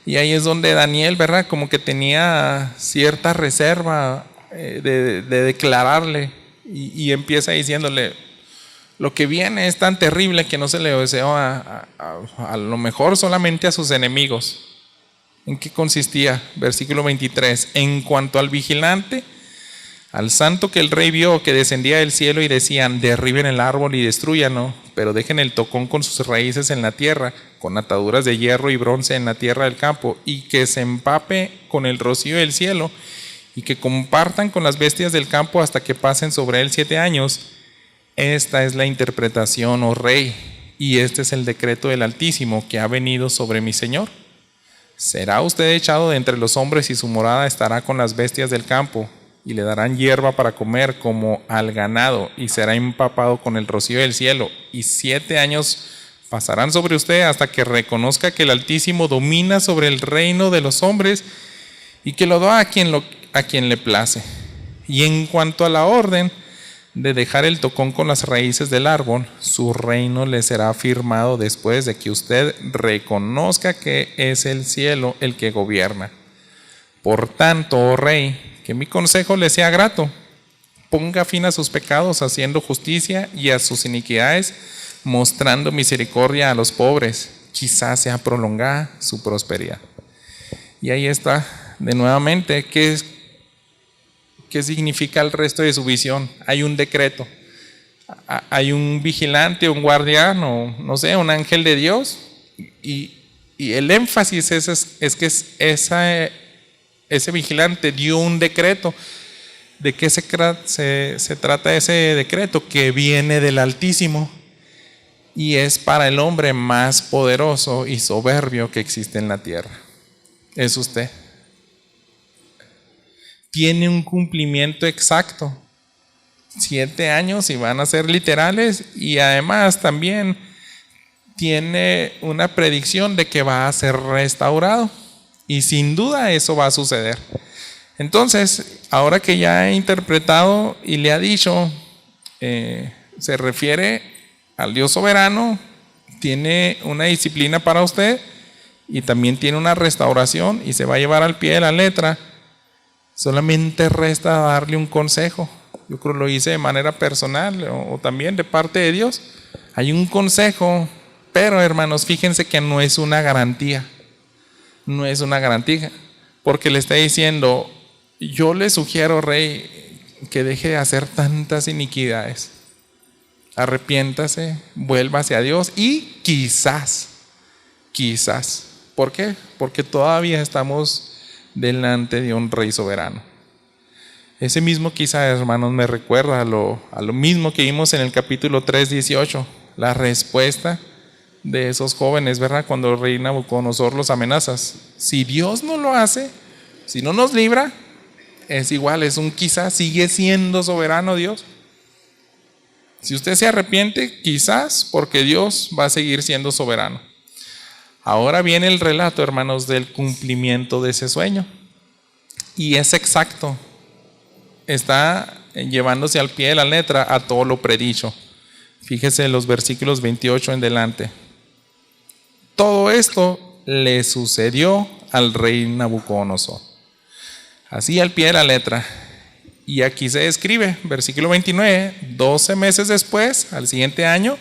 Y ahí es donde Daniel, ¿verdad? Como que tenía cierta reserva de declararle y empieza diciéndole, lo que viene es tan terrible que no se le deseó a lo mejor solamente a sus enemigos. ¿En qué consistía? Versículo 23. En cuanto al vigilante, al santo que el rey vio que descendía del cielo y decían, derriben el árbol y destrúyanlo, pero dejen el tocón con sus raíces en la tierra, con ataduras de hierro y bronce en la tierra del campo, y que se empape con el rocío del cielo, y que compartan con las bestias del campo hasta que pasen sobre él 7 años. Esta es la interpretación, oh rey, y este es el decreto del Altísimo que ha venido sobre mi Señor. Será usted echado de entre los hombres y su morada estará con las bestias del campo, y le darán hierba para comer como al ganado, y será empapado con el rocío del cielo, y 7 años pasarán sobre usted hasta que reconozca que el Altísimo domina sobre el reino de los hombres y que lo da a quien le place. Y en cuanto a la orden de dejar el tocón con las raíces del árbol, su reino le será firmado después de que usted reconozca que es el cielo el que gobierna. Por tanto, oh rey, que mi consejo le sea grato. Ponga fin a sus pecados haciendo justicia y a sus iniquidades, mostrando misericordia a los pobres. Quizás sea prolongada su prosperidad. Y ahí está, de nuevamente, ¿qué significa el resto de su visión? Hay un decreto, hay un vigilante, un guardián, o no sé, un ángel de Dios, y el énfasis es que ese vigilante dio un decreto. ¿De qué se trata ese decreto? Que viene del Altísimo y es para el hombre más poderoso y soberbio que existe en la tierra. Es usted. Tiene un cumplimiento exacto. 7 años y van a ser literales, y además también tiene una predicción de que va a ser restaurado, y sin duda eso va a suceder. Entonces, ahora que ya ha interpretado y le ha dicho, se refiere al Dios soberano, tiene una disciplina para usted y también tiene una restauración y se va a llevar al pie de la letra. Solamente resta darle un consejo. Yo creo que lo hice de manera personal o también de parte de Dios. Hay un consejo, pero hermanos, fíjense que no es una garantía. No es una garantía, porque le está diciendo, yo le sugiero, rey, que deje de hacer tantas iniquidades. Arrepiéntase, vuélvase a Dios y quizás, ¿por qué? Porque todavía estamos delante de un rey soberano. Ese mismo quizás, hermanos, me recuerda a lo mismo que vimos en el capítulo 3:18, la respuesta de esos jóvenes, ¿verdad? Cuando el rey Nabucodonosor los amenaza. Si Dios no lo hace, si no nos libra, es igual, es un quizás, sigue siendo soberano Dios. Si usted se arrepiente, quizás, porque Dios va a seguir siendo soberano. Ahora viene el relato, hermanos, del cumplimiento de ese sueño. Y es exacto. Está llevándose al pie de la letra a todo lo predicho. Fíjese en los versículos 28 en delante. Todo esto le sucedió al rey Nabucodonosor. Así al pie de la letra. Y aquí se describe, versículo 29, 12 meses después, al siguiente año,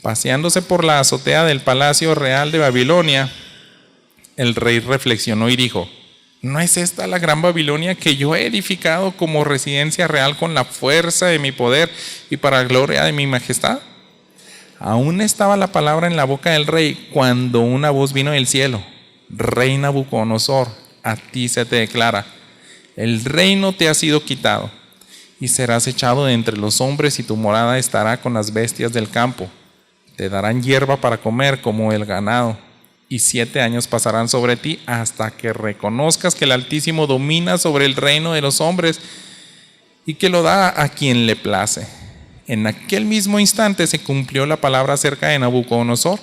paseándose por la azotea del palacio real de Babilonia, el rey reflexionó y dijo, ¿no es esta la gran Babilonia que yo he edificado como residencia real con la fuerza de mi poder y para gloria de mi majestad? Aún estaba la palabra en la boca del rey cuando una voz vino del cielo. Rey Nabucodonosor, a ti se te declara, el reino te ha sido quitado y serás echado de entre los hombres y tu morada estará con las bestias del campo. Te darán hierba para comer como el ganado y 7 años pasarán sobre ti hasta que reconozcas que el Altísimo domina sobre el reino de los hombres y que lo da a quien le place. En aquel mismo instante se cumplió la palabra acerca de Nabucodonosor.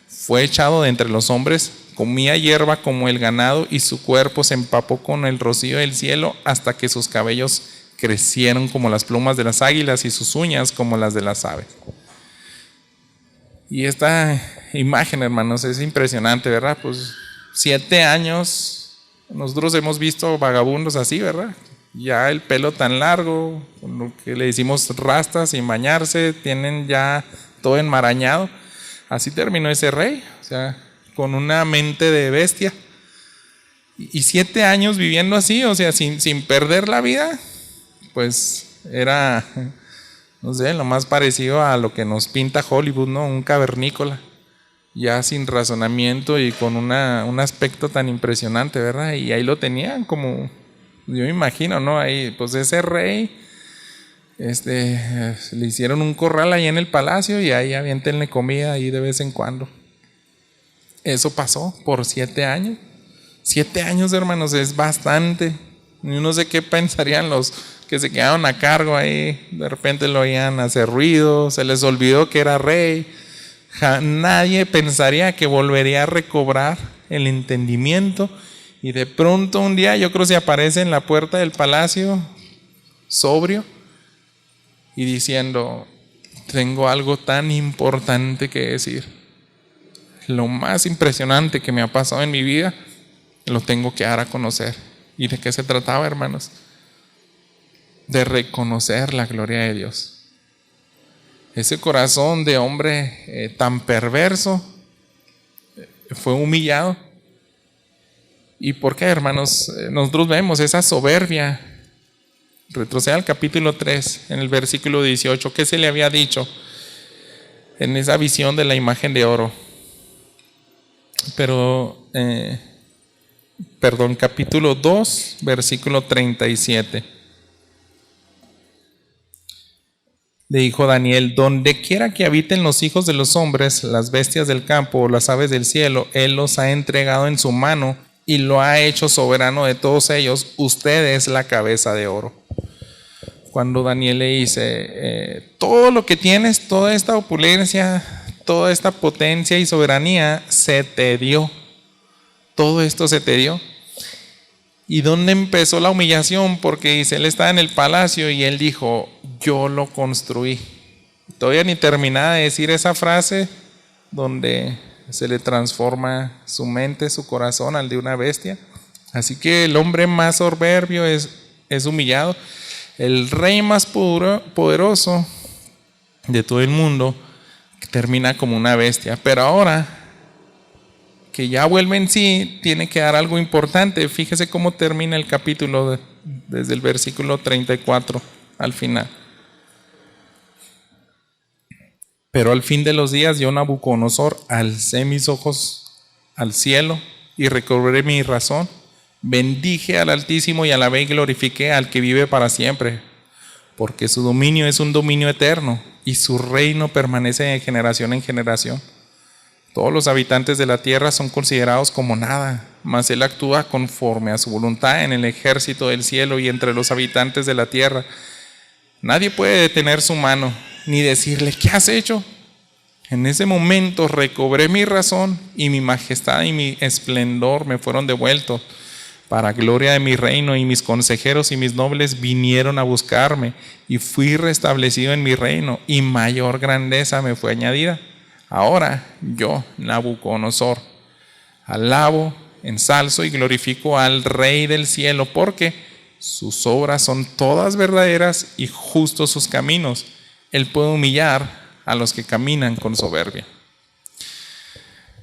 Fue echado de entre los hombres, comía hierba como el ganado y su cuerpo se empapó con el rocío del cielo hasta que sus cabellos crecieron como las plumas de las águilas y sus uñas como las de las aves. Y esta imagen, hermanos, es impresionante, ¿verdad? Pues 7 años, nosotros hemos visto vagabundos así, ¿verdad? Ya el pelo tan largo, lo que le decimos rastas, sin bañarse, tienen ya todo enmarañado. Así terminó ese rey, o sea, con una mente de bestia. Y 7 años viviendo así, o sea, sin perder la vida, pues era, no sé, lo más parecido a lo que nos pinta Hollywood, ¿no? Un cavernícola, ya sin razonamiento y con un aspecto tan impresionante, ¿verdad? Y ahí lo tenían como, yo me imagino, ¿no? Ahí, pues ese rey, le hicieron un corral ahí en el palacio y ahí aviéntenle comida ahí de vez en cuando. Eso pasó por 7 años. 7 años, hermanos, es bastante. Yo no sé qué pensarían los que se quedaron a cargo ahí. De repente lo oían hacer ruido, se les olvidó que era rey. Nadie pensaría que volvería a recobrar el entendimiento. Y de pronto un día yo creo que se aparece en la puerta del palacio, sobrio, y diciendo: tengo algo tan importante que decir. Lo más impresionante que me ha pasado en mi vida, lo tengo que dar a conocer. ¿Y de qué se trataba, hermanos? De reconocer la gloria de Dios. Ese corazón de hombre tan perverso fue humillado. ¿Y por qué, hermanos? Nosotros vemos esa soberbia. Retroceda al capítulo 3, en el versículo 18. ¿Qué se le había dicho en esa visión de la imagen de oro? Capítulo 2, versículo 37. Le dijo Daniel: donde quiera que habiten los hijos de los hombres, las bestias del campo o las aves del cielo, Él los ha entregado en su mano y lo ha hecho soberano de todos ellos. Usted es la cabeza de oro. Cuando Daniel le dice: todo lo que tienes, toda esta opulencia, toda esta potencia y soberanía se te dio. Todo esto se te dio. ¿Y dónde empezó la humillación? Porque dice, él estaba en el palacio y él dijo: yo lo construí. Todavía ni terminaba de decir esa frase donde se le transforma su mente, su corazón al de una bestia. Así que el hombre más soberbio es humillado. El rey más poderoso de todo el mundo termina como una bestia. Pero ahora que ya vuelve en sí, tiene que dar algo importante. Fíjese cómo termina el capítulo desde el versículo 34 al final. Pero al fin de los días, yo, Nabucodonosor, alcé mis ojos al cielo y recobré mi razón. Bendije al Altísimo y alabé y glorifiqué al que vive para siempre, porque su dominio es un dominio eterno y su reino permanece de generación en generación. Todos los habitantes de la tierra son considerados como nada, mas Él actúa conforme a su voluntad en el ejército del cielo y entre los habitantes de la tierra. Nadie puede detener su mano, ni decirle: ¿qué has hecho? En ese momento recobré mi razón y mi majestad y mi esplendor me fueron devueltos para gloria de mi reino, y mis consejeros y mis nobles vinieron a buscarme y fui restablecido en mi reino y mayor grandeza me fue añadida. Ahora yo, Nabucodonosor, alabo, ensalzo y glorifico al Rey del cielo, porque sus obras son todas verdaderas y justos sus caminos. Él puede humillar a los que caminan con soberbia.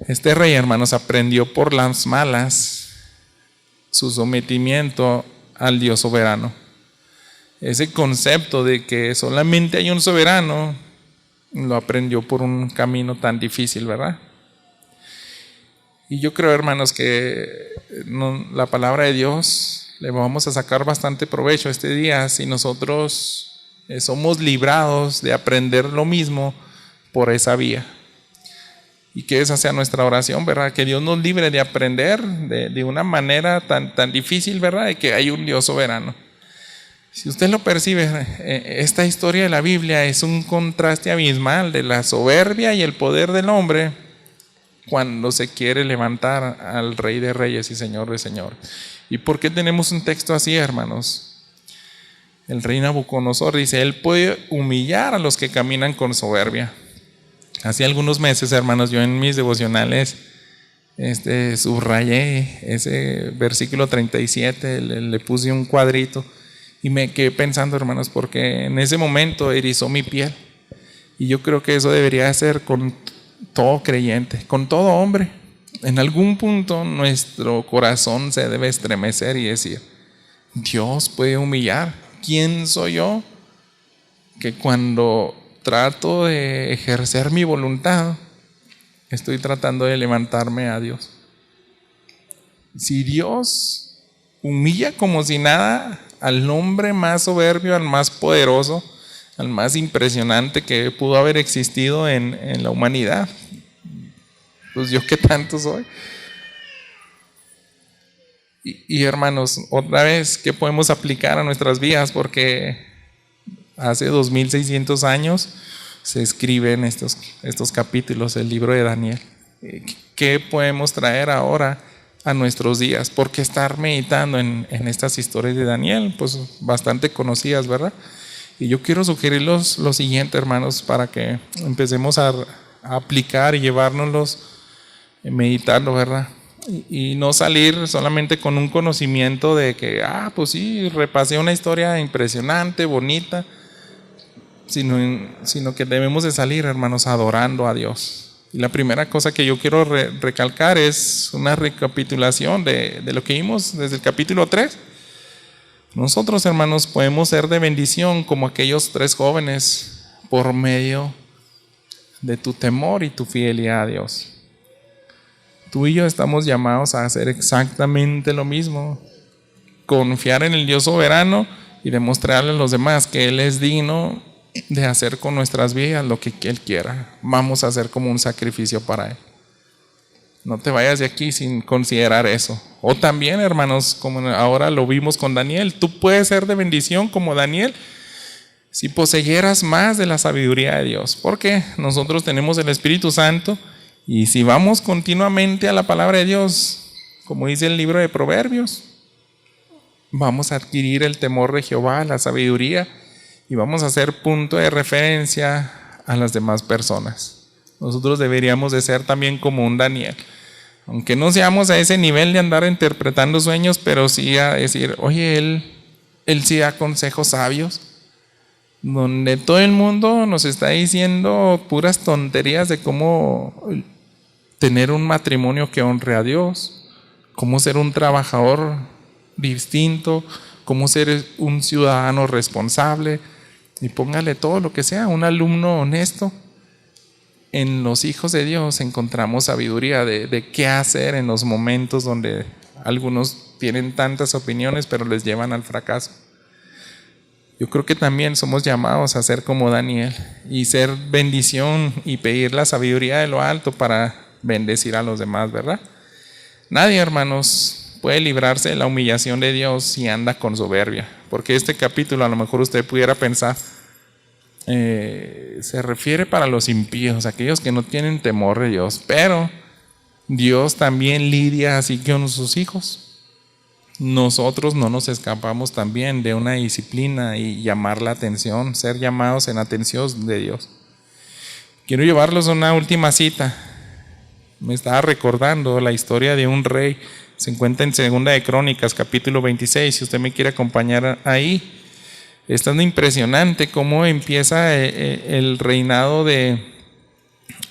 Este rey, hermanos, aprendió por las malas su sometimiento al Dios soberano. Ese concepto de que solamente hay un soberano lo aprendió por un camino tan difícil, ¿verdad? Y yo creo, hermanos, que la palabra de Dios le vamos a sacar bastante provecho este día si nosotros somos librados de aprender lo mismo por esa vía. Y que esa sea nuestra oración, ¿verdad? Que Dios nos libre de aprender de una manera tan difícil, ¿verdad? De que hay un Dios soberano. Si usted lo percibe, esta historia de la Biblia es un contraste abismal de la soberbia y el poder del hombre cuando se quiere levantar al Rey de Reyes y Señor de Señores. ¿Y por qué tenemos un texto así, hermanos? El rey Nabucodonosor dice, él puede humillar a los que caminan con soberbia. Hace algunos meses, hermanos, yo en mis devocionales subrayé ese versículo 37, le puse un cuadrito y me quedé pensando, hermanos, porque en ese momento erizó mi piel. Y yo creo que eso debería ser con todo creyente, con todo hombre. En algún punto nuestro corazón se debe estremecer y decir, Dios puede humillar. ¿Quién soy yo que cuando trato de ejercer mi voluntad estoy tratando de levantarme a Dios? Si Dios humilla como si nada al hombre más soberbio, al más poderoso, al más impresionante que pudo haber existido en la humanidad, pues yo qué tanto soy. Y hermanos, otra vez, ¿qué podemos aplicar a nuestras vidas? Porque hace 2600 años se escriben estos capítulos, el libro de Daniel. ¿Qué podemos traer ahora a nuestros días? ¿Por qué estar meditando en estas historias de Daniel? Pues bastante conocidas, ¿verdad? Y yo quiero sugerirlos lo siguiente, hermanos, para que empecemos a aplicar y llevárnoslos meditando, ¿verdad? Y no salir solamente con un conocimiento de que, pues sí, repasé una historia impresionante, bonita, sino que debemos de salir, hermanos, adorando a Dios. Y la primera cosa que yo quiero recalcar es una recapitulación de lo que vimos desde el capítulo 3. Nosotros, hermanos, podemos ser de bendición como aquellos 3 jóvenes por medio de tu temor y tu fidelidad a Dios. Tú y yo estamos llamados a hacer exactamente lo mismo, confiar en el Dios soberano y demostrarle a los demás que Él es digno de hacer con nuestras vidas lo que Él quiera. Vamos a hacer como un sacrificio para Él. No te vayas de aquí sin considerar eso. O también, hermanos, como ahora lo vimos con Daniel, tú puedes ser de bendición como Daniel si poseyeras más de la sabiduría de Dios, porque nosotros tenemos el Espíritu Santo. Y si vamos continuamente a la palabra de Dios, como dice el libro de Proverbios, vamos a adquirir el temor de Jehová, la sabiduría, y vamos a ser punto de referencia a las demás personas. Nosotros deberíamos de ser también como un Daniel, aunque no seamos a ese nivel de andar interpretando sueños, pero sí a decir, oye, él sí da consejos sabios, donde todo el mundo nos está diciendo puras tonterías de cómo tener un matrimonio que honre a Dios, cómo ser un trabajador distinto, cómo ser un ciudadano responsable, y póngale todo lo que sea, un alumno honesto. En los hijos de Dios encontramos sabiduría de qué hacer en los momentos donde algunos tienen tantas opiniones pero les llevan al fracaso. Yo creo que también somos llamados a ser como Daniel y ser bendición y pedir la sabiduría de lo alto para bendecir a los demás, ¿verdad? Nadie, hermanos, puede librarse de la humillación de Dios si anda con soberbia, porque este capítulo a lo mejor usted pudiera pensar se refiere para los impíos, aquellos que no tienen temor de Dios, pero Dios también lidia así con sus hijos. Nosotros no nos escapamos también de una disciplina y llamar la atención, ser llamados en atención de Dios. Quiero llevarlos a una última cita. Me estaba recordando la historia de un rey, se encuentra en Segunda de Crónicas, capítulo 26, si usted me quiere acompañar ahí. Es tan impresionante cómo empieza el reinado de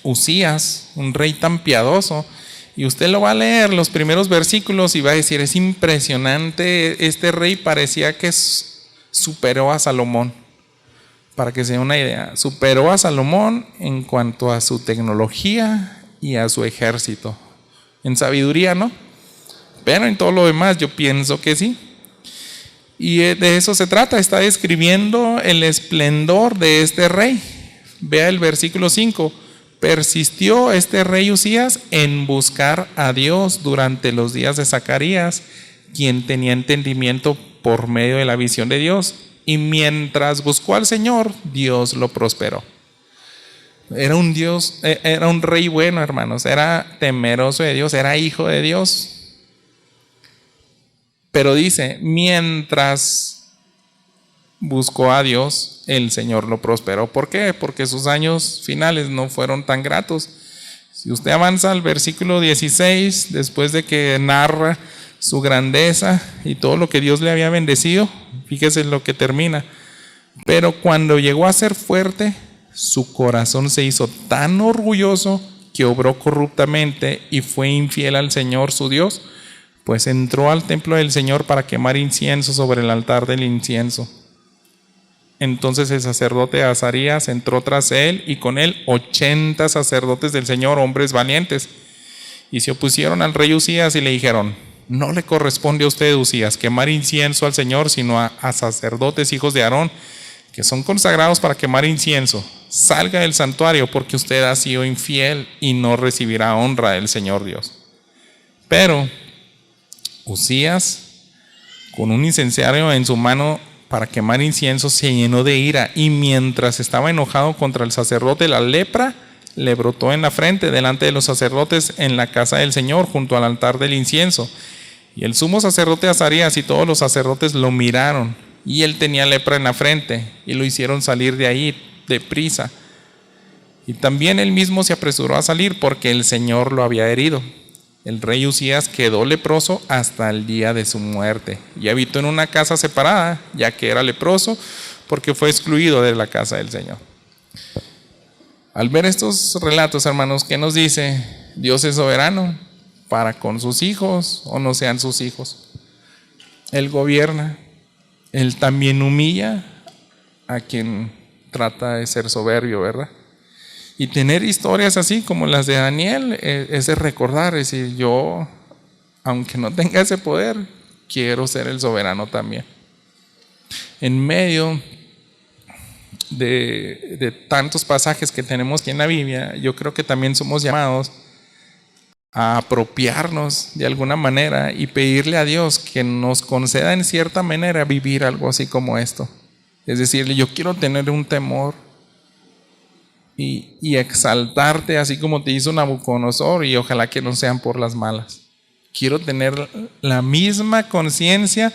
Usías, un rey tan piadoso. Y usted lo va a leer los primeros versículos y va a decir, es impresionante, este rey parecía que superó a Salomón. Para que se dé una idea, superó a Salomón en cuanto a su tecnología y a su ejército. En sabiduría, ¿no? Pero en todo lo demás yo pienso que sí. Y de eso se trata, está describiendo el esplendor de este rey. Vea el versículo 5. Persistió este rey Usías en buscar a Dios durante los días de Zacarías, quien tenía entendimiento por medio de la visión de Dios. Y mientras buscó al Señor, Dios lo prosperó. Era un Dios, era un rey bueno, hermanos, era temeroso de Dios, era hijo de Dios. Pero dice, mientras buscó a Dios, el Señor lo prosperó. ¿Por qué? Porque sus años finales no fueron tan gratos. Si usted avanza al versículo 16, después de que narra su grandeza y todo lo que Dios le había bendecido, fíjese en lo que termina. Pero cuando llegó a ser fuerte, su corazón se hizo tan orgulloso que obró corruptamente y fue infiel al Señor su Dios, pues entró al templo del Señor para quemar incienso sobre el altar del incienso. Entonces el sacerdote Azarías entró tras él y con él 80 sacerdotes del Señor, hombres valientes, y se opusieron al rey Usías y le dijeron: no le corresponde a usted, Usías, quemar incienso al Señor, sino a sacerdotes hijos de Aarón, que son consagrados para quemar incienso. Salga del santuario, porque usted ha sido infiel y no recibirá honra del Señor Dios. Pero Usías, con un incensario en su mano para quemar incienso, se llenó de ira, y mientras estaba enojado contra el sacerdote, la lepra le brotó en la frente delante de los sacerdotes en la casa del Señor, junto al altar del incienso. Y el sumo sacerdote Azarías y todos los sacerdotes lo miraron, y él tenía lepra en la frente, y lo hicieron salir de ahí deprisa. Y también él mismo se apresuró a salir, porque el Señor lo había herido. El rey Usías quedó leproso hasta el día de su muerte, y habitó en una casa separada, ya que era leproso, porque fue excluido de la casa del Señor. Al ver estos relatos, hermanos, ¿qué nos dice? Dios es soberano para con sus hijos o no sean sus hijos. Él gobierna. Él también humilla a quien trata de ser soberbio, ¿verdad? Y tener historias así como las de Daniel es de recordar, es decir, yo, aunque no tenga ese poder, quiero ser el soberano también. En medio de tantos pasajes que tenemos aquí en la Biblia, yo creo que también somos llamados a apropiarnos de alguna manera y pedirle a Dios que nos conceda en cierta manera vivir algo así como esto. Es decir, yo quiero tener un temor y exaltarte así como te hizo Nabucodonosor, y ojalá que no sean por las malas. Quiero tener la misma conciencia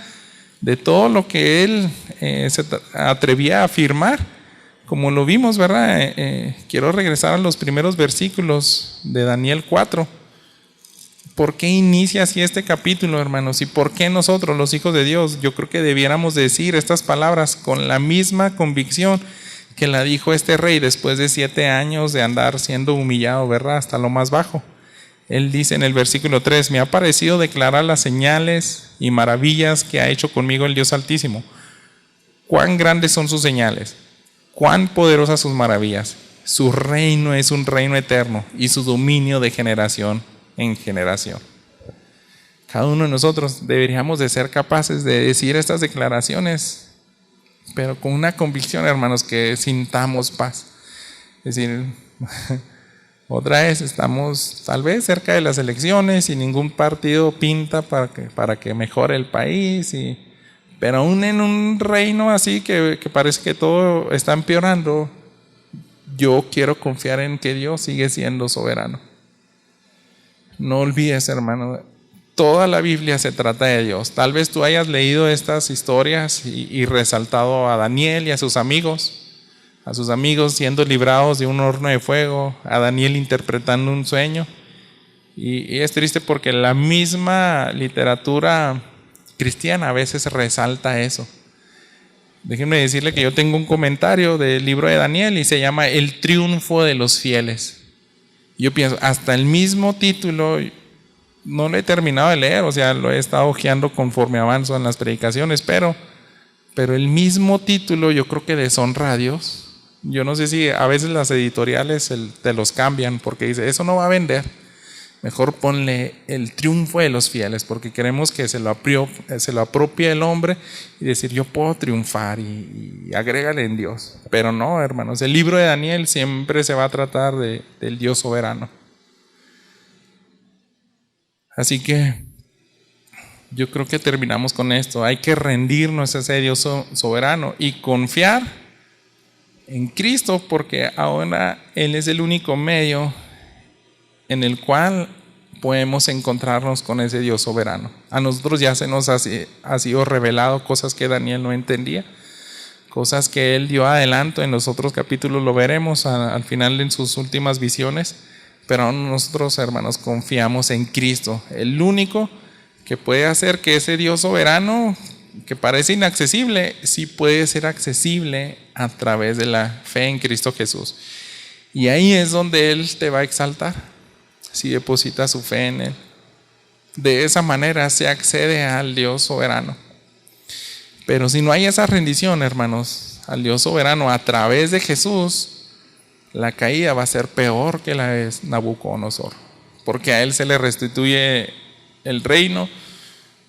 de todo lo que él se atrevía a afirmar, como lo vimos, ¿verdad? Quiero regresar a los primeros versículos de Daniel 4. ¿Por qué inicia así este capítulo, hermanos? ¿Y por qué nosotros, los hijos de Dios? Yo creo que debiéramos decir estas palabras con la misma convicción que la dijo este rey después de 7 años de andar siendo humillado, ¿verdad? Hasta lo más bajo. Él dice en el versículo 3: me ha parecido declarar las señales y maravillas que ha hecho conmigo el Dios Altísimo. Cuán grandes son sus señales, cuán poderosas sus maravillas. Su reino es un reino eterno y su dominio de generación en generación. Cada uno de nosotros deberíamos de ser capaces de decir estas declaraciones, pero con una convicción, hermanos, que sintamos paz. Es decir, otra vez estamos tal vez cerca de las elecciones y ningún partido pinta para que mejore el país, pero aún en un reino así que parece que todo está empeorando, yo quiero confiar en que Dios sigue siendo soberano. No olvides, hermano, toda la Biblia se trata de Dios. Tal vez tú hayas leído estas historias y resaltado a Daniel y a sus amigos siendo librados de un horno de fuego, a Daniel interpretando un sueño. Y es triste porque la misma literatura cristiana a veces resalta eso. Déjenme decirle que yo tengo un comentario del libro de Daniel y se llama El triunfo de los fieles. Yo pienso, hasta el mismo título no lo he terminado de leer, o sea, lo he estado hojeando conforme avanzo en las predicaciones, pero el mismo título yo creo que deshonra a Dios. Yo no sé si a veces las editoriales te los cambian porque dice, eso no va a vender. Mejor ponle El triunfo de los fieles, porque queremos que se lo apropie el hombre y decir, yo puedo triunfar y agrégale en Dios. Pero no, hermanos, el libro de Daniel siempre se va a tratar del Dios soberano. Así que yo creo que terminamos con esto. Hay que rendirnos a ese Dios soberano y confiar en Cristo, porque ahora Él es el único medio en el cual podemos encontrarnos con ese Dios soberano. A nosotros ya se nos ha sido revelado cosas que Daniel no entendía, cosas que él dio adelanto, en los otros capítulos lo veremos al final en sus últimas visiones, pero nosotros, hermanos, confiamos en Cristo, el único que puede hacer que ese Dios soberano, que parece inaccesible, sí puede ser accesible a través de la fe en Cristo Jesús. Y ahí es donde Él te va a exaltar, si depositas su fe en Él. De esa manera se accede al Dios soberano. Pero si no hay esa rendición, hermanos, al Dios soberano a través de Jesús, la caída va a ser peor que la de Nabucodonosor, porque a él se le restituye el reino.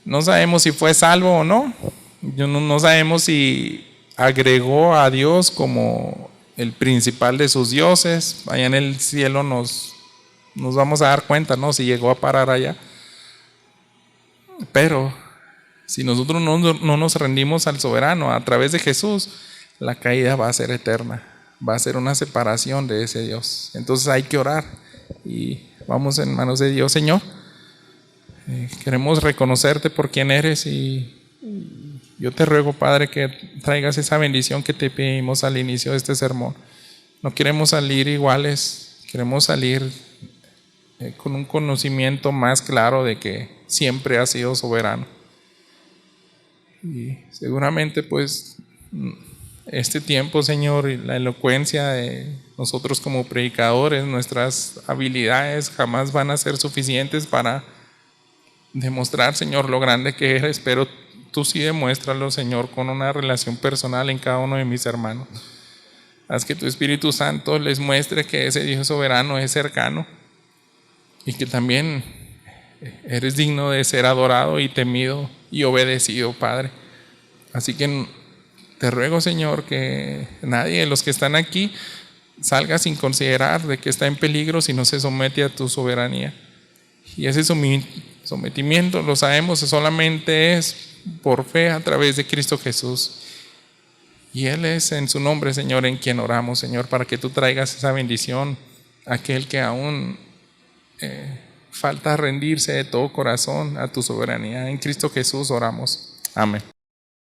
No sabemos si fue salvo o no. No sabemos si agregó a Dios como el principal de sus dioses. Allá en el cielo nos vamos a dar cuenta, ¿no?, si llegó a parar allá. Pero si nosotros no nos rendimos al soberano a través de Jesús, la caída va a ser eterna, va a ser una separación de ese Dios. Entonces hay que orar y vamos en manos de Dios. Señor, queremos reconocerte por quién eres y yo te ruego, Padre, que traigas esa bendición que te pedimos al inicio de este sermón. No queremos salir iguales, queremos salir con un conocimiento más claro de que siempre has sido soberano. Y seguramente pues este tiempo, Señor, y la elocuencia de nosotros como predicadores, nuestras habilidades jamás van a ser suficientes para demostrar, Señor, lo grande que eres, pero tú sí demuéstralo, Señor, con una relación personal en cada uno de mis hermanos. Haz que tu Espíritu Santo les muestre que ese Dios soberano es cercano y que también eres digno de ser adorado y temido y obedecido, Padre. Así que te ruego, Señor, que nadie de los que están aquí salga sin considerar de que está en peligro si no se somete a tu soberanía. Y ese sometimiento, lo sabemos, solamente es por fe a través de Cristo Jesús. Y Él es en su nombre, Señor, en quien oramos, Señor, para que tú traigas esa bendición a aquel que aún falta rendirse de todo corazón a tu soberanía. En Cristo Jesús oramos. Amén.